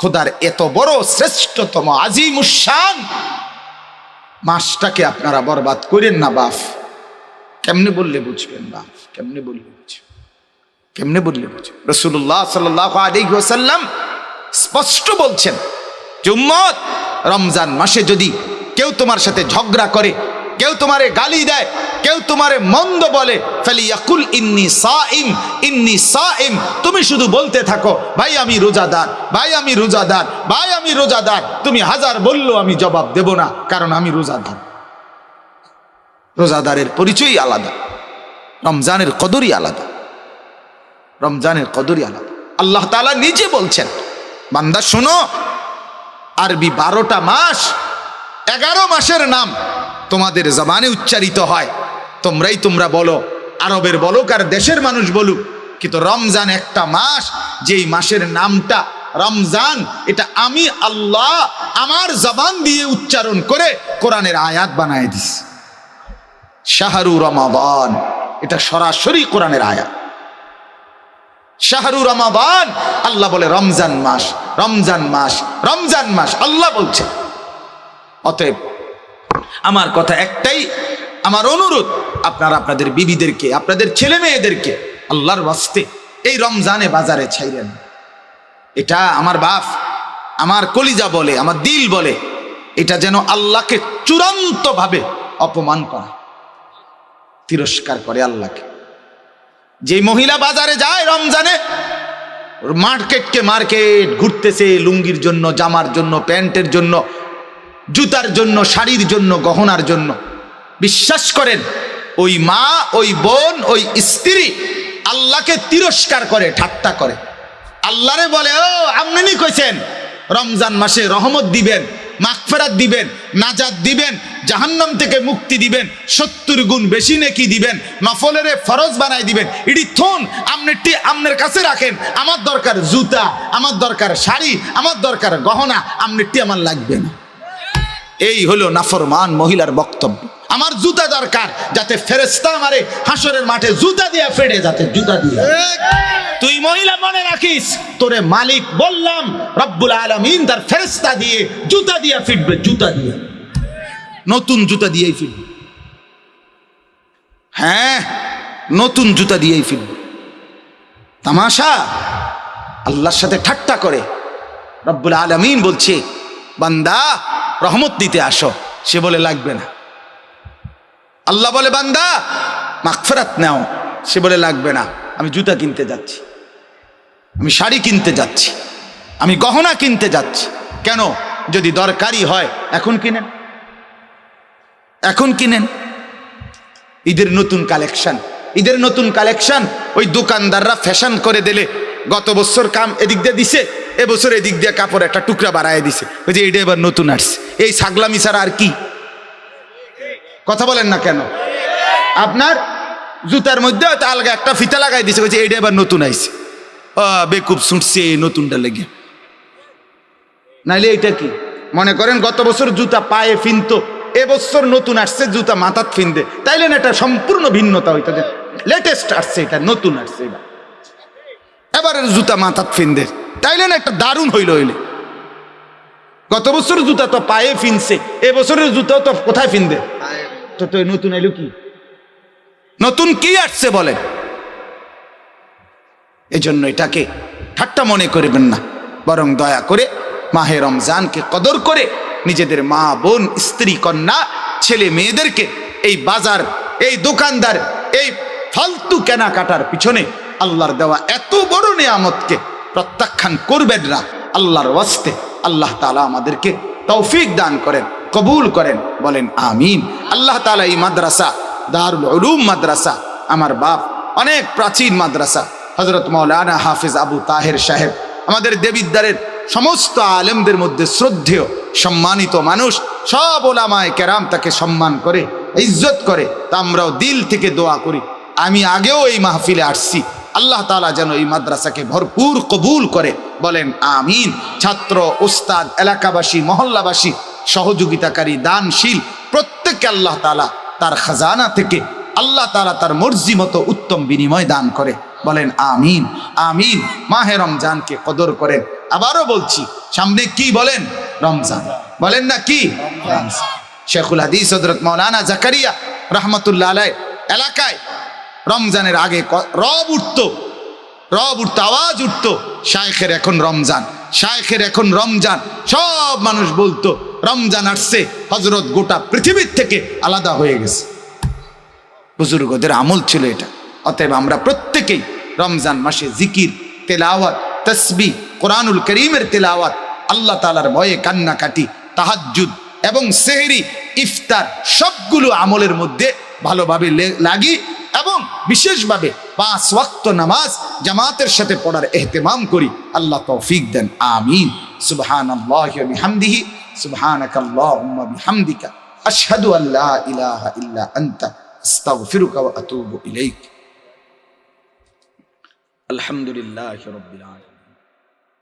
খোদার এত বড় শ্রেষ্ঠতম আজিমুশান মাসটাকে আপনারা বরবাদ করেন না বাপ। কেমনে বললে বুঝবেন বাপ? কেমনে বললে বুঝবেন? কেমনে বললে বুঝবেন? রাসূলুল্লাহ সাল্লাল্লাহু আলাইহি ওয়াসাল্লাম স্পষ্ট বলছেন যে উম্মত, রমজান মাসে যদি কেউ তোমার সাথে ঝগড়া করে, কেউ তোমারে গালি দেয়, কেউ তোমারে মন্দ বলে, ফালিয়াকুল ইন্নী সাইম, ইন্নী সাইম, তুমি শুধু বলতে থাকো, ভাই আমি রোজাদার, ভাই আমি রোজাদার, ভাই আমি রোজাদার। তুমি 1000 বললেও আমি জবাব দেব না, কারণ আমি রোজাদার। রোজাদারের পরিচয়ই আলাদা, রমজানের কদরই আলাদা, রমজানের কদরই আলাদা। আল্লাহ তাআলা নিজে বলছেন, বান্দা শোনো, আরবি 12টা মাস, 11 মাসের নাম তোমাদের জবানে উচ্চারিত হয়, তোমরা বলো, আরবের বলুক আর দেশের মানুষ বলুক, কিন্তু রমজান একটা মাস, যেই মাসের নামটা রমজান, এটা আমি আল্লাহ আমার জবান দিয়ে উচ্চারণ করে কোরআনের আয়াত বানায় দিস। শাহরু রমাদান, এটা সরাসরি কোরআনের আয়াত। শাহরু রমাদান, আল্লাহ বলে রমজান মাস, রমজান মাস, রমজান মাস, আল্লাহ বলছে। অতএব আমার কথা একটাই, আমার অনুরোধ, আপনারা আপনাদের বিবিদেরকে, আপনাদের ছেলে মেয়েদেরকে আল্লাহর ওয়াস্তে এই রমজানে বাজারে ছাইরেন। এটা আমার বাপ, আমার কলিজা বলে, আমার দিল বলে, এটা যেন আল্লাহকে চূড়ান্ত ভাবে অপমান করা, তিরস্কার করে আল্লাহকে। যে মহিলা বাজারে যায় রমজানে, মার্কেটকে মার্কেট ঘুরতেছে, লুঙ্গির জন্য, জামার জন্য, প্যান্টের জন্য, জুতার জন্য, শাড়ির জন্য, গহনার জন্য, বিশ্বাস করেন ওই মা, ওই বোন, ওই স্ত্রী আল্লাহকে তিরস্কার করে, ঠাট্টা করে। আল্লাহরে বলে, ও আপনি কইছেন রমজান মাসে রহমত দিবেন, মাগফিরাত দিবেন, নাজাত দিবেন, জাহান্নাম থেকে মুক্তি দিবেন, 70 গুণ বেশি নেকি দিবেন, নফলের ফরজ বানাই দিবেন। এটি থুন আপনি আপনার কাছে রাখেন, আমার দরকার জুতা, আমার দরকার শাড়ি, আমার দরকার গহনা, আপনি আমার লাগবে না। এই হলো নাফরমান মহিলার বক্তব্য। আমার জুতা দরকার, যাতে ফেরেশতা আমারে হাসরের মাঠে জুতা দিয়া ফেড়ে, যাতে জুতা দিয়া। তুই মহিলা মনে রাখিস, তোরে মালিক বললাম রব্বুল আলামিন তার ফেরেশতা দিয়ে জুতা দিয়া ফিটবে, জুতা দিয়া, নতুন জুতা দিয়েই ফিটবে। হ্যাঁ, নতুন জুতা দিয়েই ফিরবে। তামাশা, আল্লাহর সাথে ঠাট্টা করে রব্বুল আলামিন বলছে বান্দা রহমত দিতে আসো, সে বলে লাগবে না। আল্লাহ বলে বান্দা মাগফিরাত নাও, সে বলে লাগবে না, আমি জুতা কিনতে যাচ্ছি, আমি শাড়ি কিনতে যাচ্ছি, আমি গহনা কিনতে যাচ্ছি। কেন? যদি দরকারি হয় এখন কিনেন, এখন কিনেন। ঈদের নতুন কালেকশন, ঈদের নতুন কালেকশন ওই দোকানদাররা ফ্যাশন করে দিলে, গত বছর কাম এদিক দিয়ে দিছে, এবছর এদিক দিয়ে কাপড় একটা টুকরা বাড়ায় দিছে, ওই যে এটা এবার নতুন আসছে। এই ছাগলামি ছাড়া আর কি? কথা বলেন না কেন? আপনার জুতার মধ্যে আলগা একটা ফিতা লাগাই দিছে, ওই যে এটা এবার নতুন আইছে, বেকুব ছুটছে নতুনটা লেগে। নাইলে এটা কি মনে করেন গত বছর জুতা পায়ে ফিনতো, এবছর নতুন আসছে জুতা মাথাত ফিনদে, তাইলে না এটা সম্পূর্ণ ভিন্নতা হইতো, যে লেটেস্ট আসছে, এটা নতুন আসছে, এবারের জুতা মাথাত ফিনদে, তাইলে না একটা দারুণ হইল। হইলে গত বছর জুতা তো পায়ে ফিনছে, এবছরের জুতা তো কোথায় ফিনদে? তো তো নতুন এলো কি? নতুন কি আসছে বলেন? এজন্য এটাকে ঠাট্টা মনে করবেন না, বরং দয়া করে মাহে রমজানকে কদর করে নিজেদের মা বোন স্ত্রী কন্যা ছেলে মেয়েদেরকে এই বাজার, এই দোকানদার, এই ফালতু কেনাকাটার পিছনে আল্লাহর দেওয়া এত বড় নিয়ামতকে প্রত্যাখ্যান করবেন না। আল্লাহর ওয়াস্তে আল্লাহ তাআলা আমাদেরকে তৌফিক দান করেন, কবুল করেন, বলেন আমিন। আল্লাহ তাআলা এই মাদ্রাসা দারুল উলুম মাদ্রাসা, আমার বাপ অনেক প্রাচীন মাদ্রাসা, হযরত মাওলানা হাফিজ আবু তাহের সাহেব, আমাদের দেবিদ্বারের সমস্ত আলেমদের মধ্যে শ্রদ্ধেয় সম্মানিত মানুষ, সব ওলামায়ে কেরাম তাকে সম্মান করে, ইজ্জত করে। তা আমরাও দিল থেকে দোয়া করি, আমি আগেও এই মাহফিলে আসছি, আল্লাহ তাআলা যেন এই মাদ্রাসাকে ভরপুর কবুল করে, বলেন আমিন। ছাত্র, উস্তাদ, এলাকাবাসী, মহল্লাবাসী, সহযোগিতাকারী, দানশীল প্রত্যেককে আল্লাহ তাআলা তার খাজানা থেকে আল্লাহ তাআলা তার মর্জি মতো উত্তম বিনিময় দান করে, বলেন আমিন আমিন। মাহে রমজানকে কদর করেন। আবারও বলছি, সামনে কি বলেন? রমজান, বলেন না কি? শেখুল হাদিস হযরত মাওলানা জাকারিয়া রাহমাতুল্লাহ আলাইহি এলাকায় রমজানের আগে রব উঠতো, আওয়াজ উঠতো, শায়েখের এখন রমজান, শায়েখের এখন রমজান। সব মানুষ বলতো রমজান আসছে, হযরত গোটা পৃথিবীর থেকে আলাদা হয়ে গেছে। বুজুর্গদের আমল ছিল এটা। অতএব আমরা প্রত্যেকেই রমজান মাসে জিকির, তেলাওয়াত, তাসবিহ, কোরআনুল কারীমের তেলাওয়াত, আল্লাহ তাআলার ভয়ে কান্নাকাটি, তাহাজ্জুদ এবং সেহরি, ইফতার সবগুলো আমলের মধ্যে ভালোভাবে লাগি এবং বিশেষভাবে 5 ওয়াক্ত নামাজ জামাতের সাথে পড়ার ইহতিমাম করি। আল্লাহ তৌফিক দেন, আমিন। সুবহানাল্লাহি ওয়া বিহামদিহি, সুবহানাকাল্লাহুম্মা বিহামদিকা, আশহাদু আল্লা ইলাহা ইল্লা আনতা, আস্তাগফিরুকা ওয়া আতুবু ইলাইক। আলহামদুলিল্লাহি রাব্বিল আলামিন।